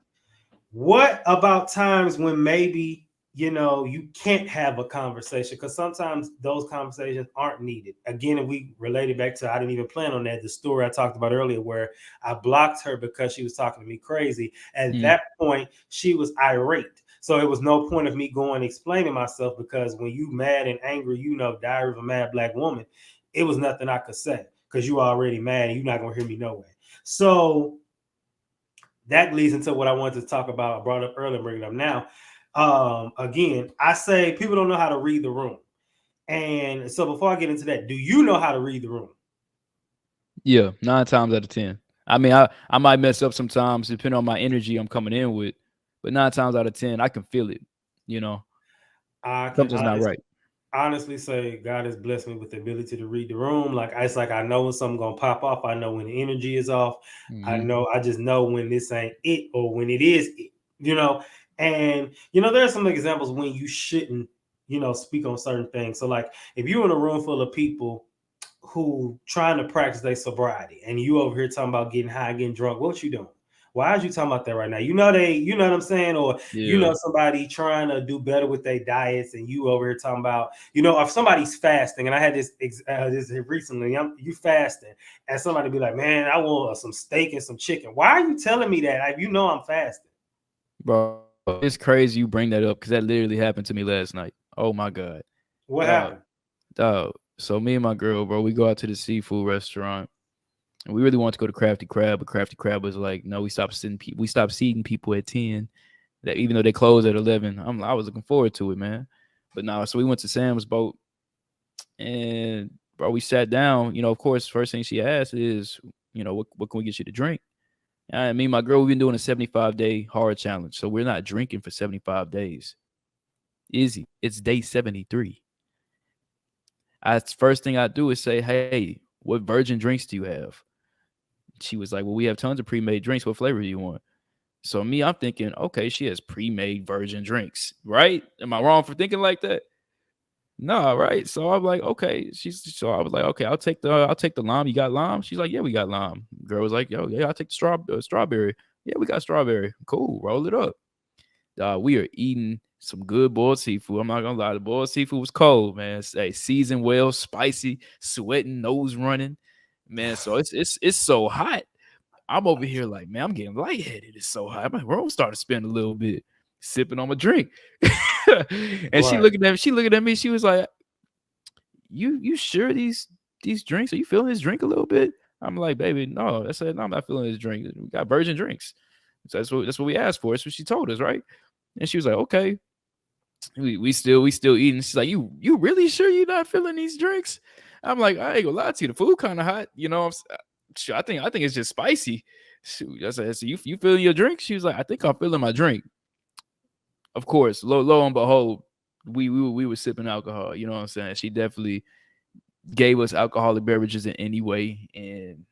what about times when maybe you can't have a conversation, because sometimes those conversations aren't needed? Again, if we relate it back to, I didn't even plan on that, the story I talked about earlier, where I blocked her because she was talking to me crazy. At Mm, that point, she was irate. So it was no point of me going explaining myself, because when you mad and angry, Diary of a Mad Black Woman, it was nothing I could say, because you already mad and you're not gonna hear me no way. So that leads into what I wanted to talk about. I brought up earlier, bringing it up now. Again, I say people don't know how to read the room. And so before I get into that, do you know how to read the room? yeah, 9 times out of 10. I mean, I might mess up sometimes depending on my energy I'm coming in with, but 9 times out of 10, I can feel it. You know, I can something's not honestly right. honestly say God has blessed me with the ability to read the room. Like it's like I know when something gonna pop off. I know when the energy is off. Mm-hmm. I just know when this ain't it or when it is it. You know, and there are some examples when you shouldn't, speak on certain things. So like if you're in a room full of people who trying to practice their sobriety and you over here talking about getting high, getting drunk, what you doing? Why are you talking about that right now? You know what I'm saying? Or Yeah, somebody trying to do better with their diets and you over here talking about, if somebody's fasting, and I had this recently, you fasting, and somebody be like, man, I want some steak and some chicken. Why are you telling me that? If you know I'm fasting. bro, it's crazy you bring that up because that literally happened to me last night. Oh my god, What dog, happened? dog. So me and my girl, bro, we go out to the seafood restaurant. And we really wanted to go to Crafty Crab, but Crafty Crab was like, no, we stopped seating people at 10. That even though they closed at 11, I was looking forward to it, man. But no, so we went to Sam's Boat, and bro, we sat down. Of course, first thing she asked is, what can we get you to drink? And me and my girl, we've been doing a 75-day hard challenge, so we're not drinking for 75 days. Izzy, it's day 73. First thing I do is say, hey, what virgin drinks do you have? She was like, well, we have tons of pre-made drinks. What flavor do you want? So me, I'm thinking, okay, she has pre-made virgin drinks, right? Am I wrong for thinking like that? No, right? So I'm like, okay. So I was like, okay, I'll take the lime. You got lime? She's like, yeah, we got lime. Girl was like, yo, yeah, I'll take the strawberry. Yeah, we got strawberry. Cool, roll it up. We are eating some good boiled seafood. I'm not gonna lie, the boiled seafood was cold, man. Hey, seasoned well, spicy, sweating, nose running, man. So it's so hot. I'm over here like, man, I'm getting lightheaded. It's so hot. My room started spinning a little bit, sipping on my drink. And she Right. looking at me. She looking at me. She was like, "You sure these drinks? Are you feeling this drink a little bit?" I'm like, "Baby, no." I said, "No, I'm not feeling this drink. We got virgin drinks." So that's what we asked for. That's what she told us, right? And she was like, "Okay." We still eating. She's like, "You really sure you're not feeling these drinks?" I'm like, "I ain't gonna lie to you. The food kind of hot. Sure, I think it's just spicy." Shoot, I said, "So you feeling your drink?" She was like, "I think I'm feeling my drink." Of course, lo and behold, we were sipping alcohol. You know what I'm saying? She definitely gave us alcoholic beverages in any way. And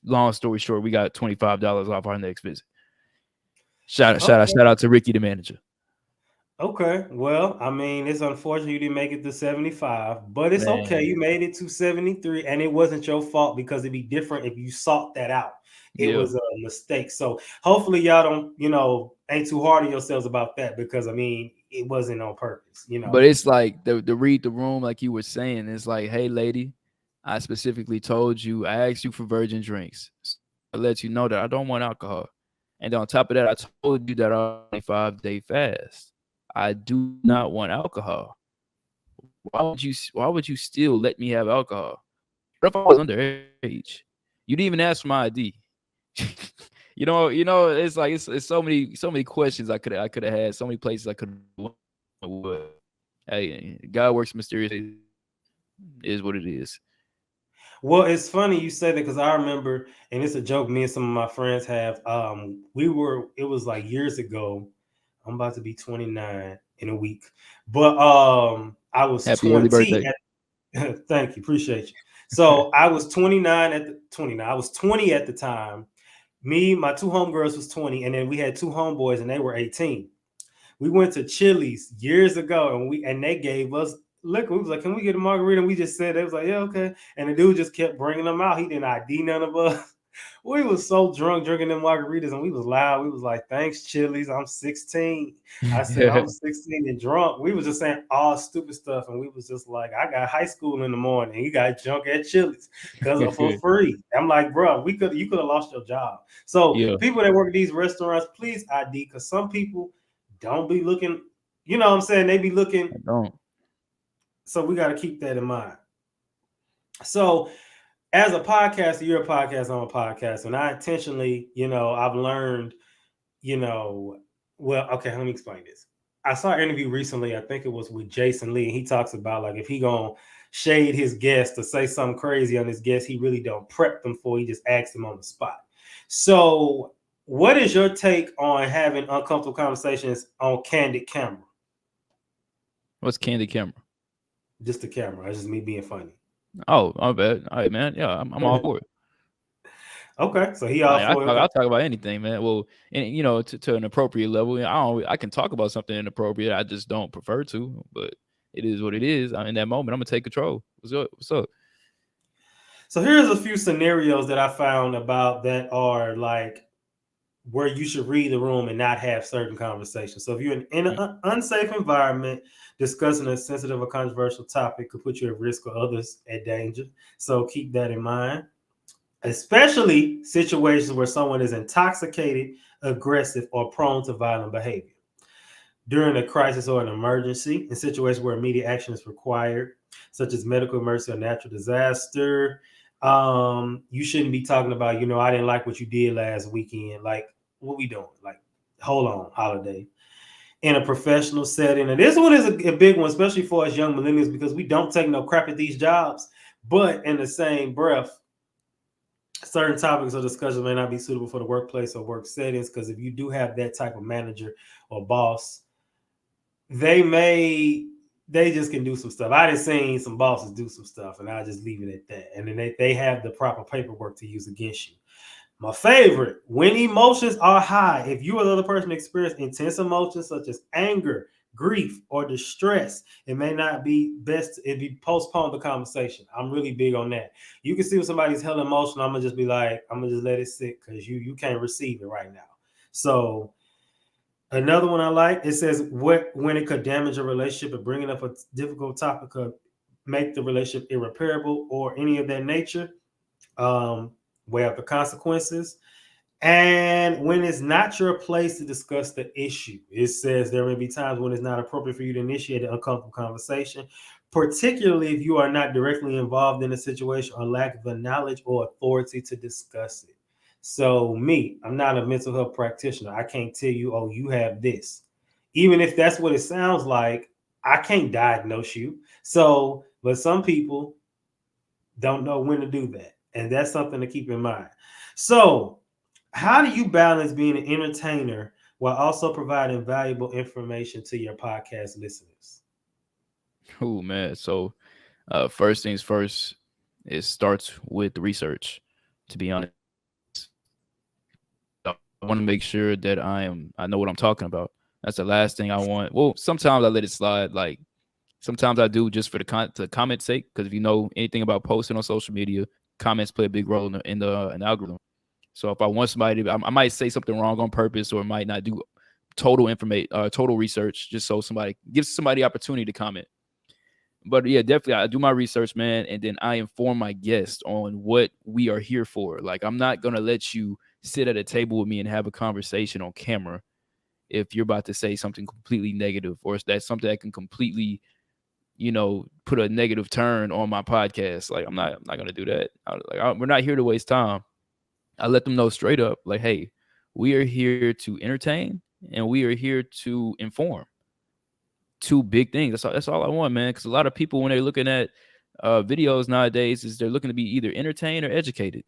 long story short, we got $25 off our next visit. Shout out to Ricky, the manager. Okay. Well, I mean, it's unfortunate you didn't make it to 75, but it's okay. Man, You made it to 73, and it wasn't your fault because it'd be different if you sought that out. It yeah. was a mistake. So hopefully y'all don't, ain't too hard on yourselves about that because I mean, it wasn't on purpose. But it's like the read the room, like you were saying, it's like, hey, lady, I specifically told you, I asked you for virgin drinks. So I let you know that I don't want alcohol. And on top of that, I told you that I'm on a 5-day fast. I do not want alcohol. Why would you still let me have alcohol? What if I was underage? You didn't even ask for my ID. It's like it's so many questions I could have had, so many places I could have went. Hey, God works mysteriously. Is what it is. Well, it's funny you say that because I remember, and it's a joke me and some of my friends have. It was like years ago. I'm about to be 29 in a week, but I was Happy early 20 birthday. thank you, appreciate you. So I was 29 at the 29. I was 20 at the time. Me, my two homegirls was 20, and then we had two homeboys, and they were 18. We went to Chili's years ago, and they gave us liquor. We was like, "Can we get a margarita?" And we just said, "It was like, yeah, okay." And the dude just kept bringing them out. He didn't ID none of us. We was so drunk drinking them margaritas, and we was loud. We was like, "Thanks, Chili's. I'm 16." I said, "I'm 16 and drunk." We was just saying all stupid stuff, and we was just like, "I got high school in the morning. You got drunk at Chili's because for free." I'm like, "Bro, you could have lost your job." So Yeah, people that work at these restaurants, please ID because some people don't be looking. You know what I'm saying? They be looking. I don't. So we got to keep that in mind. So as a podcaster, you're a podcast, I'm a podcast, and I intentionally, I've learned, you know, well, okay, let me explain this. I saw an interview recently, I think it was with Jason Lee, and he talks about like if he gonna shade his guest or say something crazy on his guest, he really don't prep them for, he just asks them on the spot. So what is your take on having uncomfortable conversations on candid camera? What's candy camera? Just the camera. That's just me being funny. Oh, my bad. All right, man. Yeah, I'm all for it. Okay, so he all Like for it. Okay. I'll talk about anything, man. Well, and to an appropriate level. I can talk about something inappropriate. I just don't prefer to. But it is what it is. In that moment, I'm gonna take control. What's up? What's up? So here's a few scenarios that I found about that are like where you should read the room and not have certain conversations. So if you're in an unsafe environment, discussing a sensitive or controversial topic could put you at risk or others at danger. So keep that in mind. Especially situations where someone is intoxicated, aggressive, or prone to violent behavior. During a crisis or an emergency, in situations where immediate action is required, such as medical emergency or natural disaster, you shouldn't be talking about, I didn't like what you did last weekend. Like, what we doing? Like, hold on, holiday. In a professional setting, and this one is a big one, especially for us young millennials, because we don't take no crap at these jobs. But in the same breath, certain topics or discussions may not be suitable for the workplace or work settings, because if you do have that type of manager or boss, they just can do some stuff. I done seen some bosses do some stuff, and I'll just leave it at that. And then they have the proper paperwork to use against you. My favorite, when emotions are high, if you or the other person experience intense emotions such as anger, grief, or distress, it may not be best if you postpone the conversation. I'm really big on that. You can see when somebody's hella emotional, I'm gonna just be like, I'm gonna just let it sit because you can't receive it right now. So another one I like, it says when it could damage a relationship and bringing up a difficult topic could make the relationship irreparable or any of that nature. Um, Weigh up the consequences. And when it's not your place to discuss the issue, it says there may be times when it's not appropriate for you to initiate an uncomfortable conversation, particularly if you are not directly involved in the situation or lack the knowledge or authority to discuss it. So, me, I'm not a mental health practitioner. I can't tell you, oh, you have this. Even if that's what it sounds like, I can't diagnose you. So, but some people don't know when to do that. And that's something to keep in mind. So, how do you balance being an entertainer while also providing valuable information to your podcast listeners? Oh man. So first things first, it starts with research. To be honest, I want to make sure that I know what I'm talking about. That's the last thing I want. Well, sometimes I let it slide. Like sometimes I do just for the comment sake. Because if you know anything about posting on social media, comments play a big role in the algorithm. So if I want somebody, I might say something wrong on purpose, or might not do total research, just so somebody gives somebody opportunity to comment. But yeah, definitely I do my research, man, and then I inform my guests on what we are here for. Like I'm not gonna let you sit at a table with me and have a conversation on camera if you're about to say something completely negative, or if that's something that can completely, put a negative turn on my podcast. Like I'm not gonna do that. We're not here to waste time. I let them know straight up, like, hey, we are here to entertain and we are here to inform. Two big things. That's all I want, man. Because a lot of people, when they're looking at videos nowadays, is they're looking to be either entertained or educated.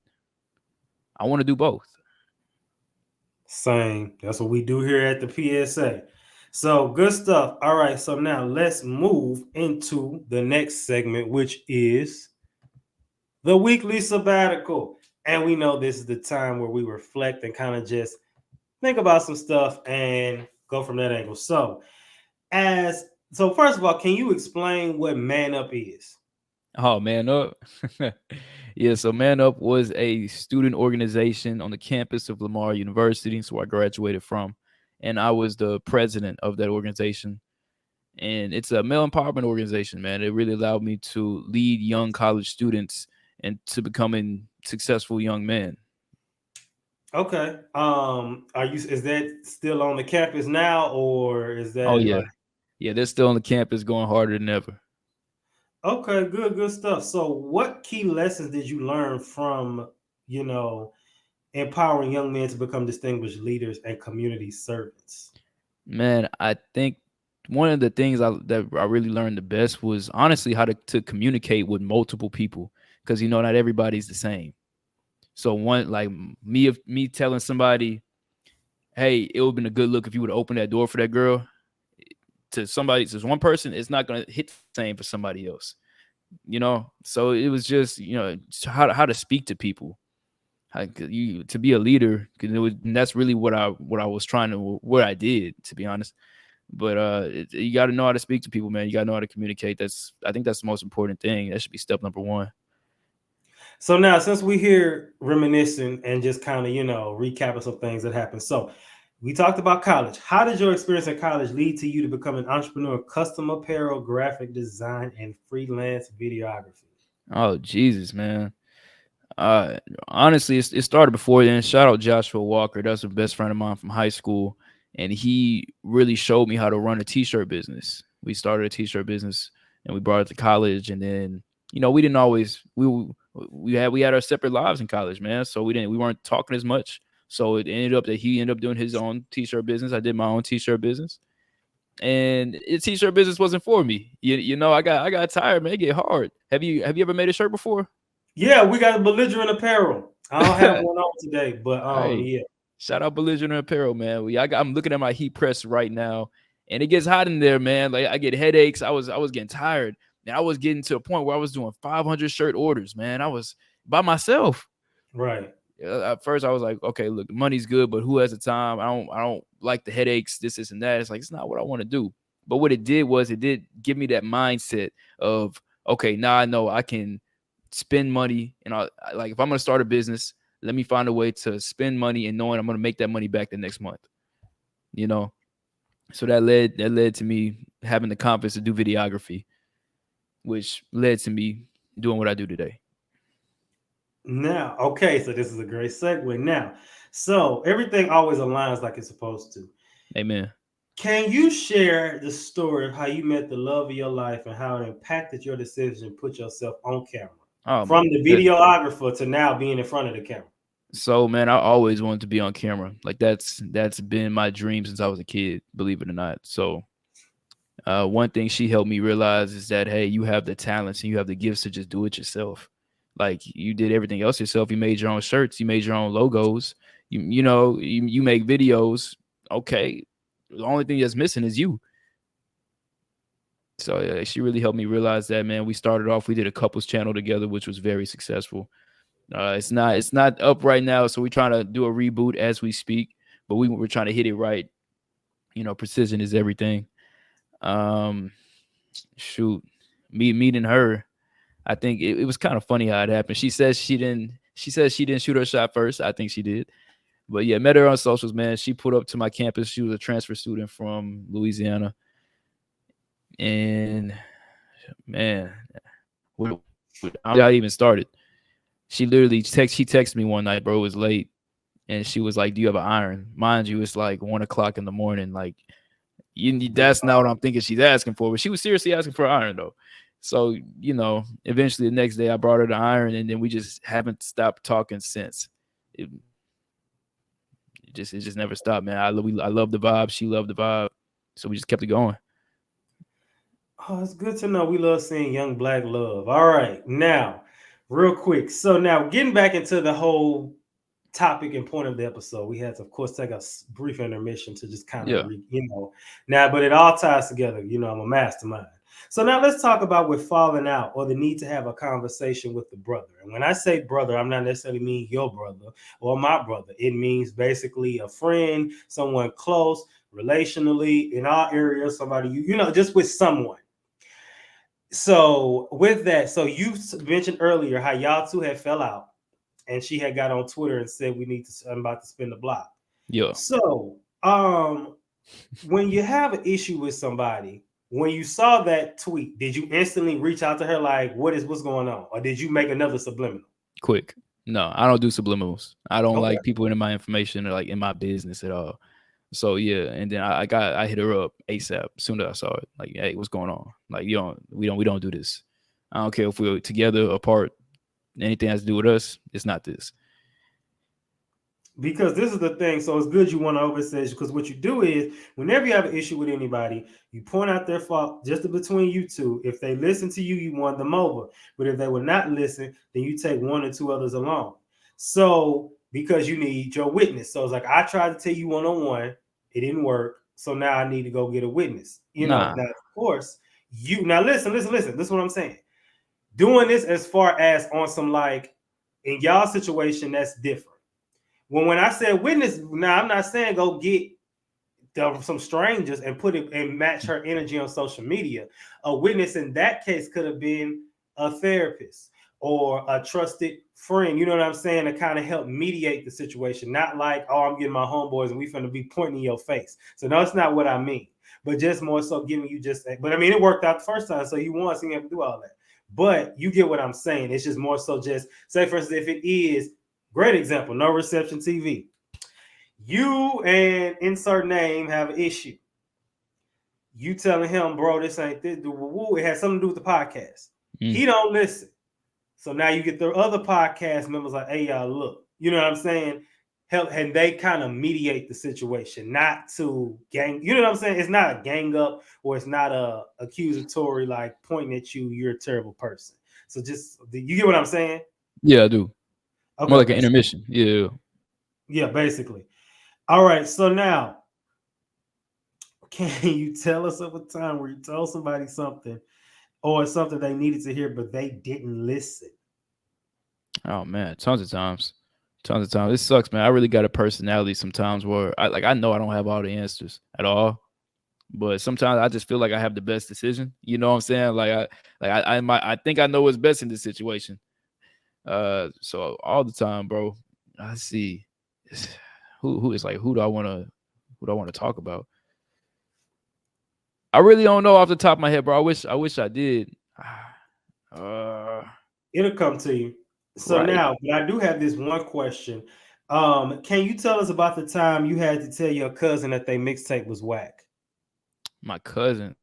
I want to do both. Same. That's what we do here at the PSA. So good stuff. All right. So now let's move into the next segment, which is the weekly sabbatical. And we know this is the time where we reflect and kind of just think about some stuff and go from that angle. So first of all, can you explain what Man Up is? Oh, Man Up. Yeah, so Man Up was a student organization on the campus of Lamar University, so I graduated from. And I was the president of that organization. And it's a male empowerment organization, man. It really allowed me to lead young college students and to becoming successful young men. Okay. Are you is that still on the campus now, or is Oh that yeah. like Yeah, they're still on the campus going harder than ever. okay, good stuff. So what key lessons did you learn from, you know, empowering young men to become distinguished leaders and community servants? Man, I think one of the things that I really learned the best was honestly how to communicate with multiple people, because not everybody's the same. So one like me telling somebody, "Hey, it would have been a good look if you would have opened that door for that girl." to somebody, to one person, it's not going to hit the same for somebody else. So it was just, how to speak to people, you to be a leader, because and that's really what I was trying to, what I did, to be honest. But you got to know how to speak to people, man. You got to know how to communicate. I think that's the most important thing. That should be step number one. So now, since we here reminiscing and just kind of, recapping some things that happened. So we talked about college. How did your experience in college lead to you to become an entrepreneur, custom apparel, graphic design, and freelance videography? Oh Jesus, man. Uh, Honestly, it started before then. Shout out Joshua Walker. That's a best friend of mine from high school, and he really showed me how to run a t-shirt business. We started a t-shirt business, and we brought it to college. And then, we didn't always we had our separate lives in college, man. So we weren't talking as much. So it ended up that he ended up doing his own t-shirt business. I did my own t-shirt business, and the t-shirt business wasn't for me. I got tired, man. It get hard. Have you ever made a shirt before? Yeah, we got belligerent apparel. I don't have one on today, but Hey, yeah. shout out Belligerent Apparel, man. I'm looking at my heat press right now, and it gets hot in there, man. Like, I get headaches. I was getting tired, and I was getting to a point where I was doing 500 shirt orders, man. I was by myself. Right. At first, I was like, okay, look, the money's good, but who has the time? I don't like the headaches, this, and that. It's like, it's not what I want to do. But what it did was, it did give me that mindset of, okay, now I know I can spend money, and like, if I'm gonna start a business, let me find a way to spend money and knowing I'm gonna make that money back the next month. You know, so that led to me having the confidence to do videography, which led to me doing what I do today. Now, okay, so this is a great segue. Now, so everything always aligns like it's supposed to. Amen. Can you share the story of how you met the love of your life and how it impacted your decision to put yourself on camera? Oh my From the goodness. videographer to now being in front of the camera. So, man, I always wanted to be on camera. Like, that's been my dream since I was a kid, believe it or not. So, one thing she helped me realize is that, hey, you have the talents and you have the gifts to just do it yourself. Like, you did everything else yourself. You made your own shirts, you made your own logos. You make videos. Okay, the only thing that's missing is you. So, yeah, she really helped me realize that, man. We started off, we did a couples channel together, which was very successful. It's not up right now, so we're trying to do a reboot as we speak. But we're trying to hit it right. Precision is everything. Um, Shoot, me meeting her, I think it was kind of funny how it happened. She says she didn't. She says she didn't shoot her shot first. I think she did. But yeah, met her on socials, man. She pulled up to my campus. She was a transfer student from Louisiana, and man, I even started. She texted me one night, bro. It was late, and she was like, "Do you have an iron?" Mind you, it's like 1 o'clock in the morning. Like, that's not what I'm thinking she's asking for, but she was seriously asking for an iron though. So, eventually the next day I brought her the iron, and then we just haven't stopped talking since. It just never stopped, man. I love the vibe. She loved the vibe, so we just kept it going. Oh, it's good to know. We love seeing young black love. All right. Now, real quick. So now getting back into the whole topic and point of the episode, we had to, of course, take a brief intermission to just kind of, Yeah, now, but it all ties together. I'm a mastermind. So now let's talk about with falling out or the need to have a conversation with the brother. And when I say brother, I'm not necessarily mean your brother or my brother. It means basically a friend, someone close, relationally, in our area, somebody, just with someone. So with that, so you mentioned earlier how y'all two had fell out, and she had got on Twitter and said I'm about to spin the block. yeah. So when you have an issue with somebody, when you saw that tweet, did you instantly reach out to her like, what's going on, or did you make another subliminal? Quick. No, I don't do subliminals. I don't Okay. like people in my information or like in my business at all. So yeah, and then I hit her up ASAP as soon as I saw it. Like, hey, what's going on? Like, we don't do this. I don't care if we're together, apart, anything has to do with us. It's not this. Because this is the thing. So it's good you want to overstate, because what you do is whenever you have an issue with anybody, you point out their fault just between you two. If they listen to you, you won them over. But if they would not listen, then you take one or two others along. So because you need your witness. So it's like, I tried to tell you one-on-one, it didn't work. So now I need to go get a witness. Nah. Now of course you now listen. This is what I'm saying. Doing this as far as on some like in y'all situation that's different. When I said witness, now I'm not saying go get some strangers and put it and match her energy on social media. A witness in that case could have been a therapist or a trusted friend. You know what I'm saying? To kind of help mediate the situation. Not like, oh, I'm getting my homeboys and we finna be pointing in your face. So no, it's not what I mean. But just more so giving you just. But I mean, it worked out the first time, so you won, so you have to do all that. But you get what I'm saying. It's just more so just say, for instance, if it is great example, no reception TV. You and insert name have an issue. You telling him, bro, this ain't this. It has something to do with the podcast. He don't listen. So now you get the other podcast members like, hey, y'all, look. You know what I'm saying? Help, and they kind of mediate the situation, not to gang. You know what I'm saying? It's not a gang up or it's not a accusatory like pointing at you. You're a terrible person. So just you get what I'm saying? Yeah, I do. More like an Okay. intermission. Yeah. Yeah, basically. All right. So now, can you tell us of a time where you told somebody something or something they needed to hear, but they didn't listen? Oh man, tons of times. Tons of times. It sucks, man. I really got a personality sometimes where I know I don't have all the answers at all. But sometimes I just feel like I have the best decision. You know what I'm saying? I think I know what's best in this situation. So all the time, bro. I see who is like who do I want to talk about? I really don't know off the top of my head, bro. I wish I did. It'll come to you. So Right. now, but I do have this one question. Can you tell us about the time you had to tell your cousin that their mixtape was whack? My cousin.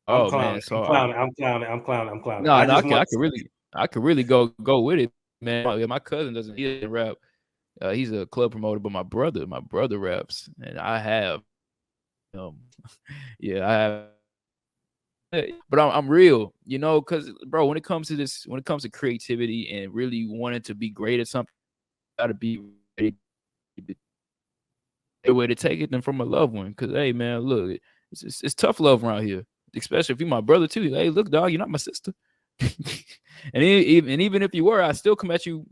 I'm Oh clowning. man. I'm clowning. No, I no, just I want could really go with it, man. My cousin doesn't he doesn't rap. He's a club promoter, but my brother raps, and I have um, yeah, I have. But I'm real, because bro, when it comes to this, when it comes to creativity and really wanting to be great at something, you gotta be ready. A way to take it than from a loved one, because hey, man, look, it's tough love around here, especially if you're my brother too. Hey, look, dog, you're not my sister. And even if you were, I still come at you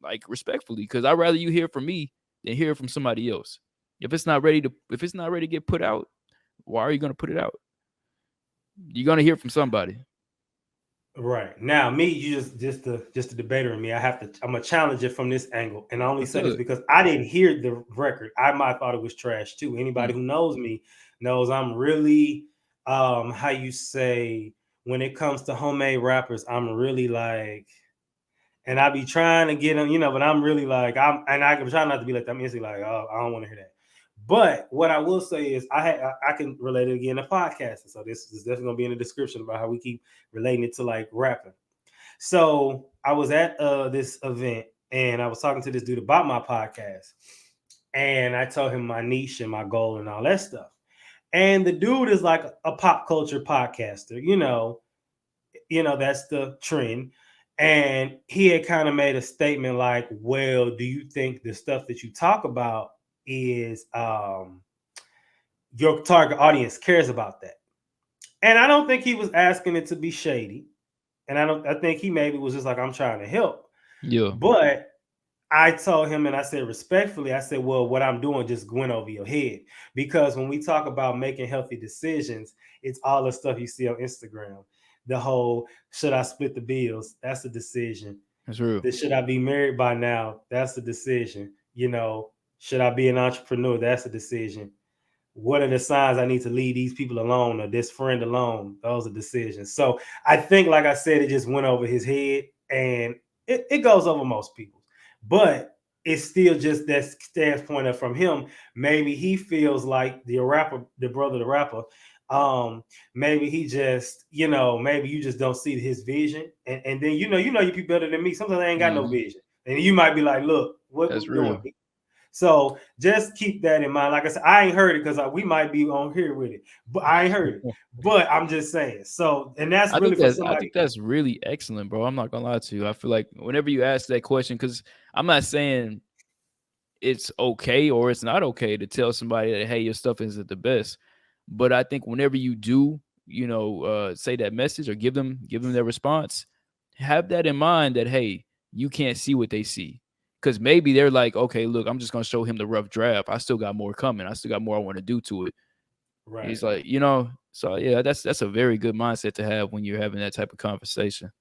like respectfully, because I'd rather you hear from me than hear from somebody else. If it's not ready to get put out, why are you gonna put it out? You're gonna hear from somebody. right now. Me, you just the debater in me. I'm gonna challenge it from this angle, and I only Let's say do this it. because I didn't hear the record. I might have thought it was trash too. Anybody Mm. who knows me knows I'm really how you say when it comes to homemade rappers, I'm really like, and I be trying to get them, but I'm really like, I'm trying not to be like, I'm instantly like, oh, I don't want to hear that. But what I will say is, I can relate it again to podcasting. So this is definitely gonna be in the description about how we keep relating it to like rapping. So I was at this event and I was talking to this dude about my podcast, and I told him my niche and my goal and all that stuff. And the dude is like a pop culture podcaster, that's the trend. And he had kind of made a statement like, well, do you think the stuff that you talk about is your target audience cares about that? And I don't think he was asking it to be shady. And I think he maybe was just like, I'm trying to help. Yeah, But I told him and I said respectfully, I said, well, what I'm doing just went over your head. Because when we talk about making healthy decisions, it's all the stuff you see on Instagram. The whole should I split the bills? That's a decision. that's real. The should I be married by now? That's a decision. Should I be an entrepreneur? That's a decision. What are the signs I need to leave these people alone or this friend alone? Those are decisions. So I think, like I said, it just went over his head, and it goes over most people. But it's still just that standpoint of from him. Maybe he feels like the rapper, the brother, the rapper. Maybe he just, maybe you just don't see his vision, and then you be better than me. Sometimes I ain't got no Mhm. vision, and you might be like, look, what That's we doing? real. So just keep that in mind. Like I said, I ain't heard it because we might be on here with it, but I ain't heard it. But I'm just saying. So, and that's I really think for that's I somebody. think that's really excellent, bro. I'm not gonna lie to you. I feel like whenever you ask that question, because I'm not saying it's okay or it's not okay to tell somebody that hey, your stuff isn't the best. But I think whenever you do, say that message or give them their response, have that in mind that hey, you can't see what they see. Because maybe they're like, okay, look, I'm just gonna show him the rough draft. I still got more coming. I still got more I want to do to it. Right. He's like, so yeah, that's a very good mindset to have when you're having that type of conversation.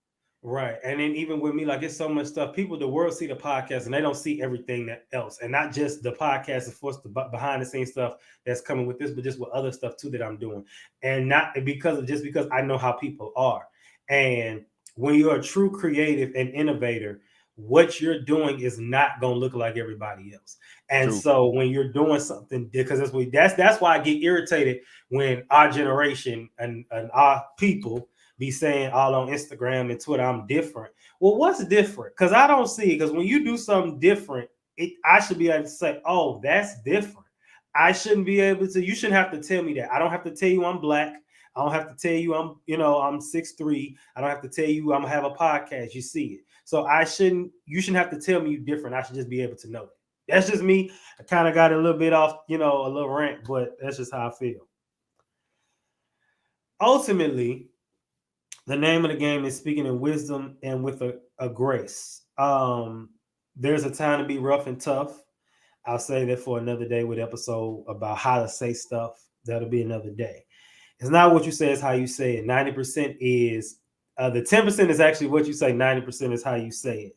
Right. And then even with me, like it's so much stuff. People, the world see the podcast and they don't see everything that else. And not just the podcast, of course, the behind the scenes stuff that's coming with this, but just with other stuff too that I'm doing. And not because I know how people are. And when you're a true creative and innovator, what you're doing is not gonna look like everybody else. And True. so when you're doing something, because that's why I get irritated when our generation and our people be saying all on Instagram and Twitter, I'm different. Well, what's different? Because I don't see it. Because when you do something different, I should be able to say, oh, that's different. I shouldn't be able to, you shouldn't have to tell me that. I don't have to tell you I'm black. I don't have to tell you I'm 6'3". I don't have to tell you I'm gonna have a podcast. You see it. So you shouldn't have to tell me you're different. I should just be able to know it. That's just me. I kind of got a little bit off, a little rant, but that's just how I feel. Ultimately, the name of the game is speaking in wisdom and with a grace. There's a time to be rough and tough. I'll say that for another day with episode about how to say stuff. That'll be another day. It's not what you say, it's how you say it. 90% is the 10% is actually what you say, 90% is how you say it.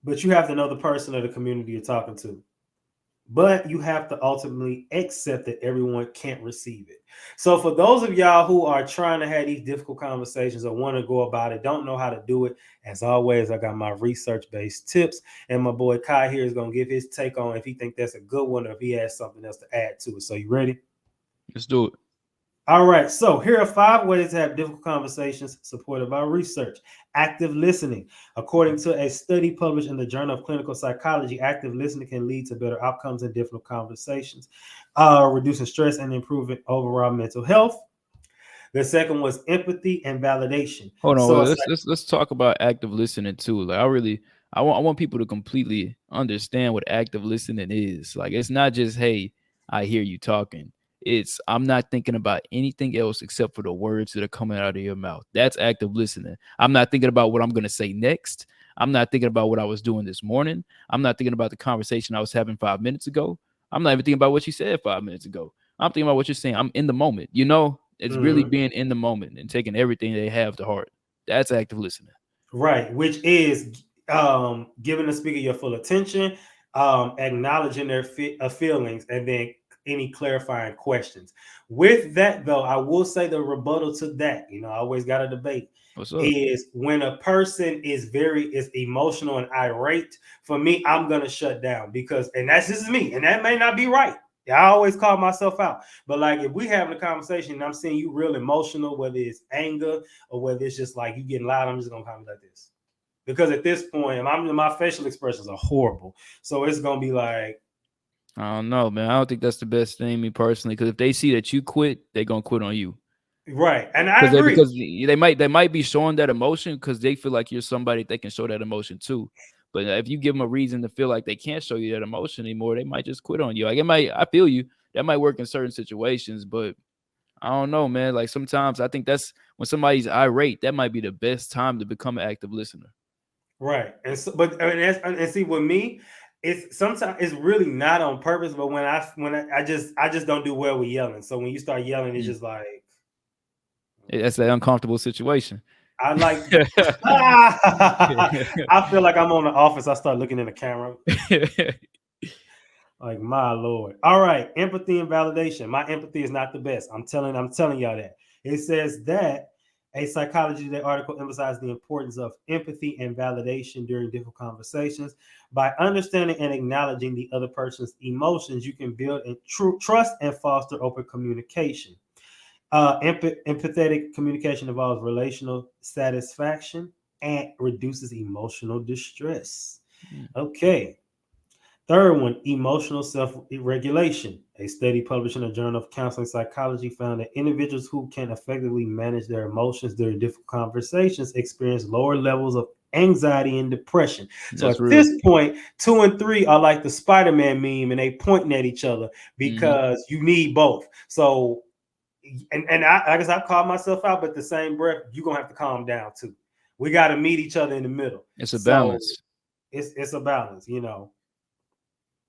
But you have to know the person or the community you're talking to. But you have to ultimately accept that everyone can't receive it. So for those of y'all who are trying to have these difficult conversations or want to go about it, don't know how to do it, as always, I got my research-based tips, and my boy Kai here is going to give his take on if he think that's a good one or if he has something else to add to it. So you ready? Let's do it. All right, so here are 5 ways to have difficult conversations supported by research. Active listening. According to a study published in the Journal of Clinical Psychology, active listening can lead to better outcomes in difficult conversations, reducing stress and improving overall mental health. The second was empathy and validation. Hold on, So it's let's talk about active listening too. Like I want people to completely understand what active listening is. Like it's not just hey, I hear you talking. It's I'm not thinking about anything else except for the words that are coming out of your mouth. That's active listening. I'm not thinking about what I'm going to say next. I'm not thinking about what I was doing this morning. I'm not thinking about the conversation I was having 5 minutes ago. I'm not even thinking about what you said 5 minutes ago. I'm thinking about what you're saying. I'm in the moment. It's really mhm. being in the moment and taking everything they have to heart. That's active listening. Right, which is giving the speaker your full attention, acknowledging their feelings, and then any clarifying questions. With that, though, I will say the rebuttal to that, I always got a debate, What's up? is when a person is emotional and irate. For me, I'm gonna shut down because, and that's just me, and that may not be right. I always call myself out, but like if we having a conversation and I'm seeing you real emotional, whether it's anger or whether it's just like you getting loud, I'm just gonna comment like this. Because at this point, my facial expressions are horrible. So it's gonna be like, I don't know, man. I don't think that's the best thing, me personally, because if they see that you quit, they're gonna quit on you. right. And I Because they agree. because they might be showing that emotion because they feel like you're somebody they can show that emotion to. But if you give them a reason to feel like they can't show you that emotion anymore, they might just quit on you. Like I feel you. That might work in certain situations, but I don't know, man. Like sometimes I think that's when somebody's irate, that might be the best time to become an active listener. Right. And so, but I mean, and see with me, it's sometimes it's really not on purpose, but I just don't do well with yelling. So when you start yelling, it's Mm. just like That's an uncomfortable situation. I like I feel like I'm on the office. I start looking in the camera. Like my lord. All right, empathy and validation. My empathy is not the best. I'm telling y'all that. It says that a Psychology Today article emphasizes the importance of empathy and validation during difficult conversations. By understanding and acknowledging the other person's emotions, you can build and trust and foster open communication. Empathetic communication involves relational satisfaction and reduces emotional distress. Mm. Okay. Third one, emotional self-regulation. A study published in the Journal of Counseling Psychology found that individuals who can effectively manage their emotions during difficult conversations experience lower levels of anxiety, and depression. So That's at this real. point, 2 and 3 are like the Spider-Man meme, and they pointing at each other Hmm. because you need both. So, and I guess I called myself out, but the same breath, you're gonna have to calm down too. We got to meet each other in the middle. It's a So balance. it's a balance.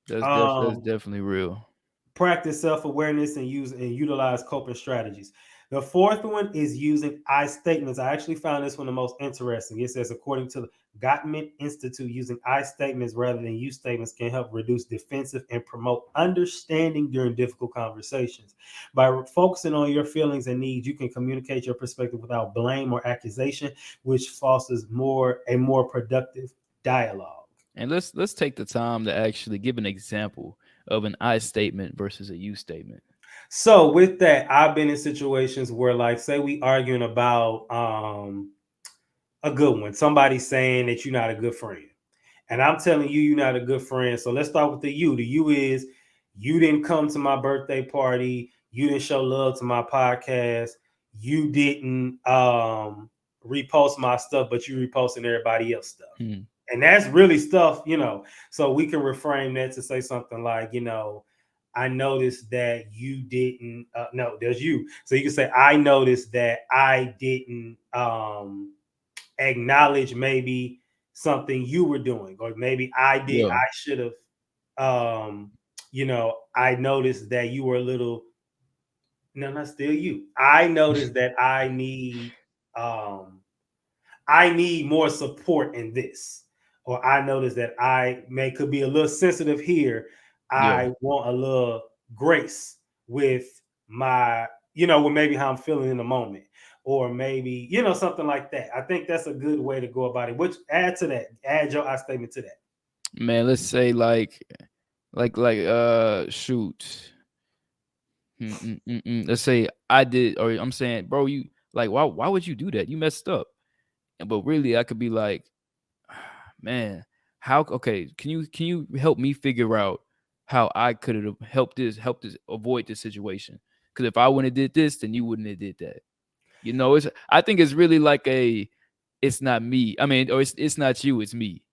That's Um, definitely real. Practice self-awareness and use and utilize coping strategies. The fourth one is using I statements. I actually found this one the most interesting. It says, according to the Gottman Institute, using I statements rather than you statements can help reduce defensive and promote understanding during difficult conversations. By focusing on your feelings and needs, you can communicate your perspective without blame or accusation, which fosters a more productive dialogue. And let's take the time to actually give an example of an I statement versus a you statement. So with that, I've been in situations where, like, say we arguing about a good one. Somebody's saying that you're not a good friend. And I'm telling you, you're not a good friend. So let's start with the you. The you is you didn't come to my birthday party. You didn't show love to my podcast. You didn't repost my stuff, but you reposting everybody else stuff. Hmm. And that's really stuff. So we can reframe that to say something like, I noticed that you didn't no, there's you. So you can say, I noticed that I didn't acknowledge maybe something you were doing, or maybe Yeah. I should have I noticed that you were a little, no, not still you. I noticed that um I need more support in this, or I notice that I may could be a little sensitive here. Yeah. I want a little grace with with maybe how I'm feeling in the moment, or maybe something like that. I think that's a good way to go about it. Which add your I statement to that. Man, let's say shoot. Let's say I did, or I'm saying, bro, you like why would you do that? You messed up. But really I could be like, man, how okay, can you help me figure out how I could have helped this avoid this situation? Because if I wouldn't have did this, then you wouldn't have did that. It's I think it's really like a it's not me. I mean, or it's not you, it's me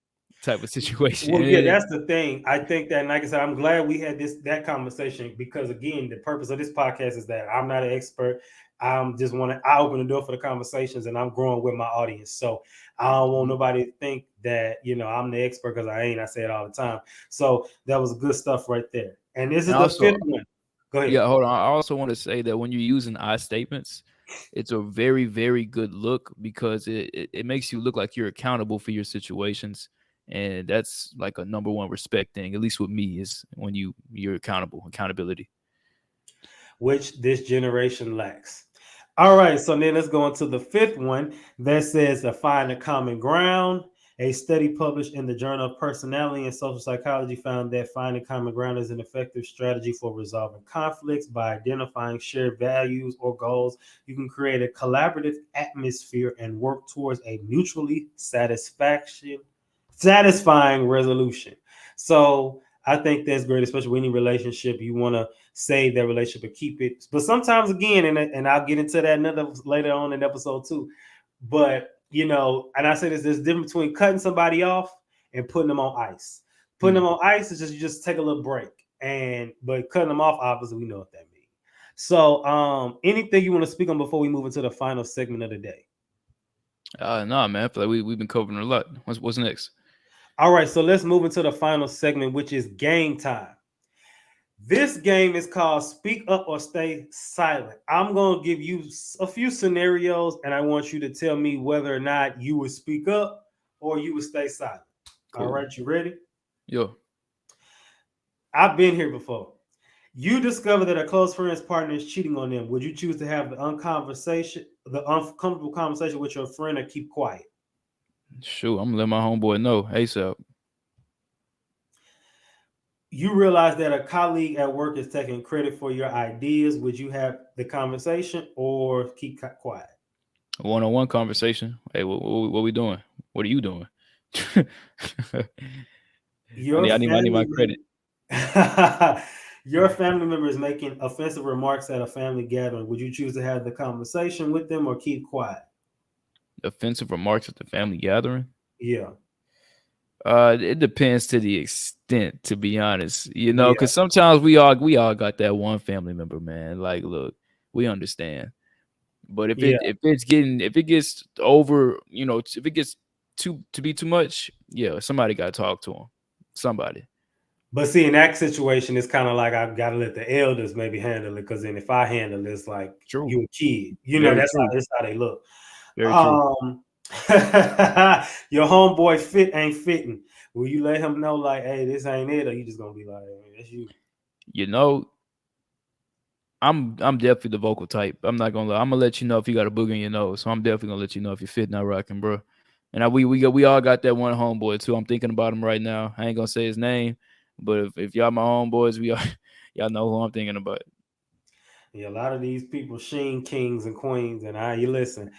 type of situation. Well, yeah, that's the thing. I think that, and like I said, I'm glad we had that conversation, because again, the purpose of this podcast is that I'm not an expert. I'm just I open the door for the conversations, and I'm growing with my audience. So I don't want Mhm. nobody to think that I'm the expert, because I ain't. I say it all the time. So that was good stuff right there. And this And is the also, fifth one. Go ahead. yeah, hold on. I also want to say that when you're using I statements, it's a very, very good look because it makes you look like you're accountable for your situations. And that's like a number one respect thing, at least with me, is when you're accountability. Which this generation lacks. All right, so then let's go into the fifth one that says to find a common ground. A study published in the Journal of Personality and Social Psychology found that finding common ground is an effective strategy for resolving conflicts. By identifying shared values or goals, you can create a collaborative atmosphere and work towards a mutually satisfying resolution. So I think that's great, especially with any relationship. You want to save that relationship and keep it. But sometimes, again, and I'll get into that another later on in episode 2. But and I say this: there's a difference between cutting somebody off and putting them on ice. Putting Hmm. them on ice is just you just take a little break, but cutting them off, obviously, we know what that means. So, anything you want to speak on before we move into the final segment of the day? Nah, man. I feel like we've been covering a lot. What's next? All right, so let's move into the final segment, which is game time. This game is called Speak Up or Stay Silent. I'm going to give you a few scenarios, and I want you to tell me whether or not you would speak up or you would stay silent. All Cool. right, you ready? Yo. I've been here before. You discover that a close friend's partner is cheating on them. Would you choose to have the uncomfortable conversation with your friend, or keep quiet? Shoot, I'm gonna let my homeboy know ASAP. You realize that a colleague at work is taking credit for your ideas. Would you have the conversation or keep quiet? One-on-one conversation. Hey, what we doing? What are you doing? I Your I need my family credit. your family member is making offensive remarks at a family gathering. Would you choose to have the conversation with them or keep quiet? Offensive remarks at the family gathering. Yeah, It depends to the extent, to be honest. yeah, Because sometimes we all got that one family member, man. Like, look, we understand. But if yeah. if it gets over, if it gets to be too much, yeah, somebody got to talk to him. Somebody. But see, in that situation, it's kind of like I've got to let the elders maybe handle it, because then if I handle it, it's like True. you a kid. Very true. That's how they look. Very true. Um, your homeboy fit ain't fitting. Will you let him know like, hey, this ain't it, or you just gonna be like, hey, that's you? You know, I'm definitely the vocal type. I'm not gonna lie. I'm gonna let you know if you got a booger in your nose. So I'm definitely gonna let you know if you're fit not rocking, bro. And we all got that one homeboy too. I'm thinking about him right now. I ain't gonna say his name, but if y'all my homeboys, we are y'all know who I'm thinking about. Yeah, a lot of these people, Sheen kings and queens, and you listen.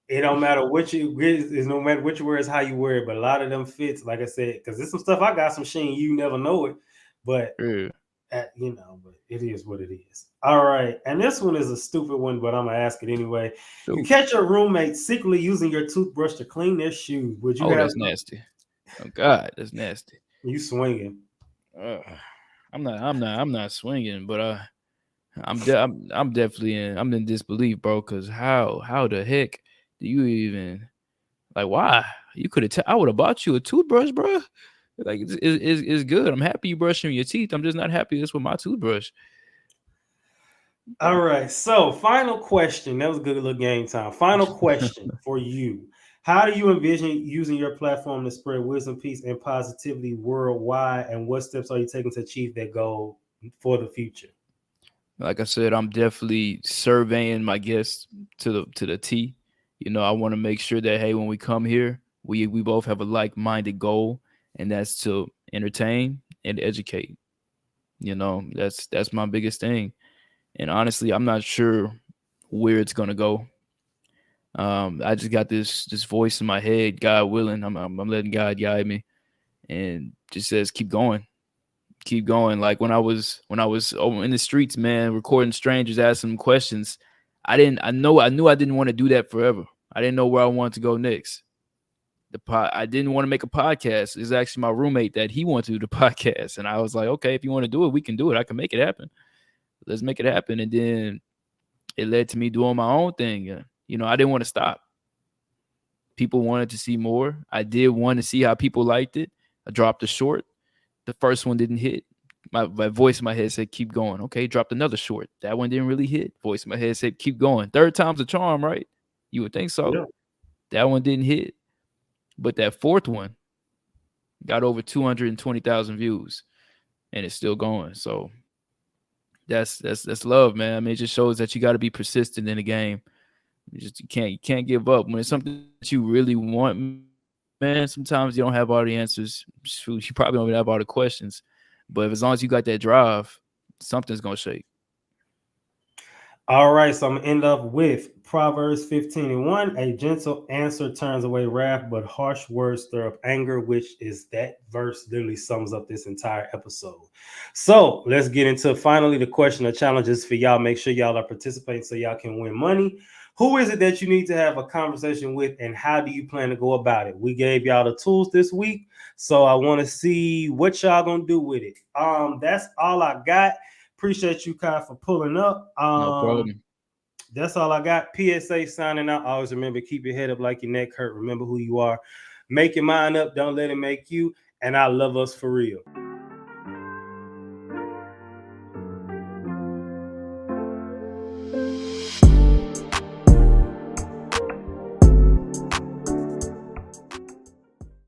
It don't matter what you get. It's no matter what you wear, it's how you wear it. But a lot of them fits, like I said, because there's some stuff I got some Sheen, you never know it, but Yeah. but it is what it is. All right, and this one is a stupid one, but I'm gonna ask it anyway. You Shoot. catch your roommate secretly using your toothbrush to clean their shoes. Would you Oh, have that's nasty. Oh God, that's nasty. you swinging? Uh, I'm not swinging, but I'm definitely I'm in disbelief, bro. Cause how the heck do you even like why you could have? I would have bought you a toothbrush, bro. Like it's good. I'm happy you brushing your teeth. I'm just not happy this with my toothbrush. All right. So, final question. That was a good little game time. Final question for you. How do you envision using your platform to spread wisdom, peace, and positivity worldwide? And what steps are you taking to achieve that goal for the future? Like I said, I'm definitely surveying my guests to the T. I want to make sure that hey, when we come here, we both have a like-minded goal, and that's to entertain and educate. That's my biggest thing. And honestly, I'm not sure where it's gonna go. I just got this voice in my head, God willing. I'm letting God guide me, and just says keep going. Like when I was in the streets, man, recording strangers, asking them questions. I knew I didn't want to do that forever. I didn't know where I wanted to go next. I didn't want to make a podcast. It's actually my roommate that he wanted to do the podcast, and I was like, okay, if you want to do it, we can do it. I can make it happen. Let's make it happen. And then it led to me doing my own thing. I didn't want to stop. People wanted to see more. I did want to see how people liked it. I dropped a short. The first one didn't hit. My voice in my head said, keep going. Okay, dropped another short. That one didn't really hit. Voice in my head said, keep going. Third time's a charm, right? You would think so. Yeah. That one didn't hit. But that fourth one got over 220,000 views and it's still going. So that's love, man. I mean, it just shows that you got to be persistent in the game. You can't give up. When it's something that you really want, man, sometimes you don't have all the answers. Shoot, you probably don't even have all the questions. But as long as you got that drive, something's gonna shake. All right, so I'm gonna end up with Proverbs 15:1. A gentle answer turns away wrath, but harsh words stir up anger, which is that verse literally sums up this entire episode. So let's get into finally the question of challenges for y'all. Make sure y'all are participating so y'all can win money. Who is it that you need to have a conversation with, and how do you plan to go about it? We gave y'all the tools this week, so I want to see what y'all gonna do with it. That's all I got. Appreciate you, Kai, for pulling up. No problem. That's all I got. PSA signing out. Always remember, keep your head up like your neck hurt. Remember who you are. Make your mind up. Don't let it make you. And I love us for real.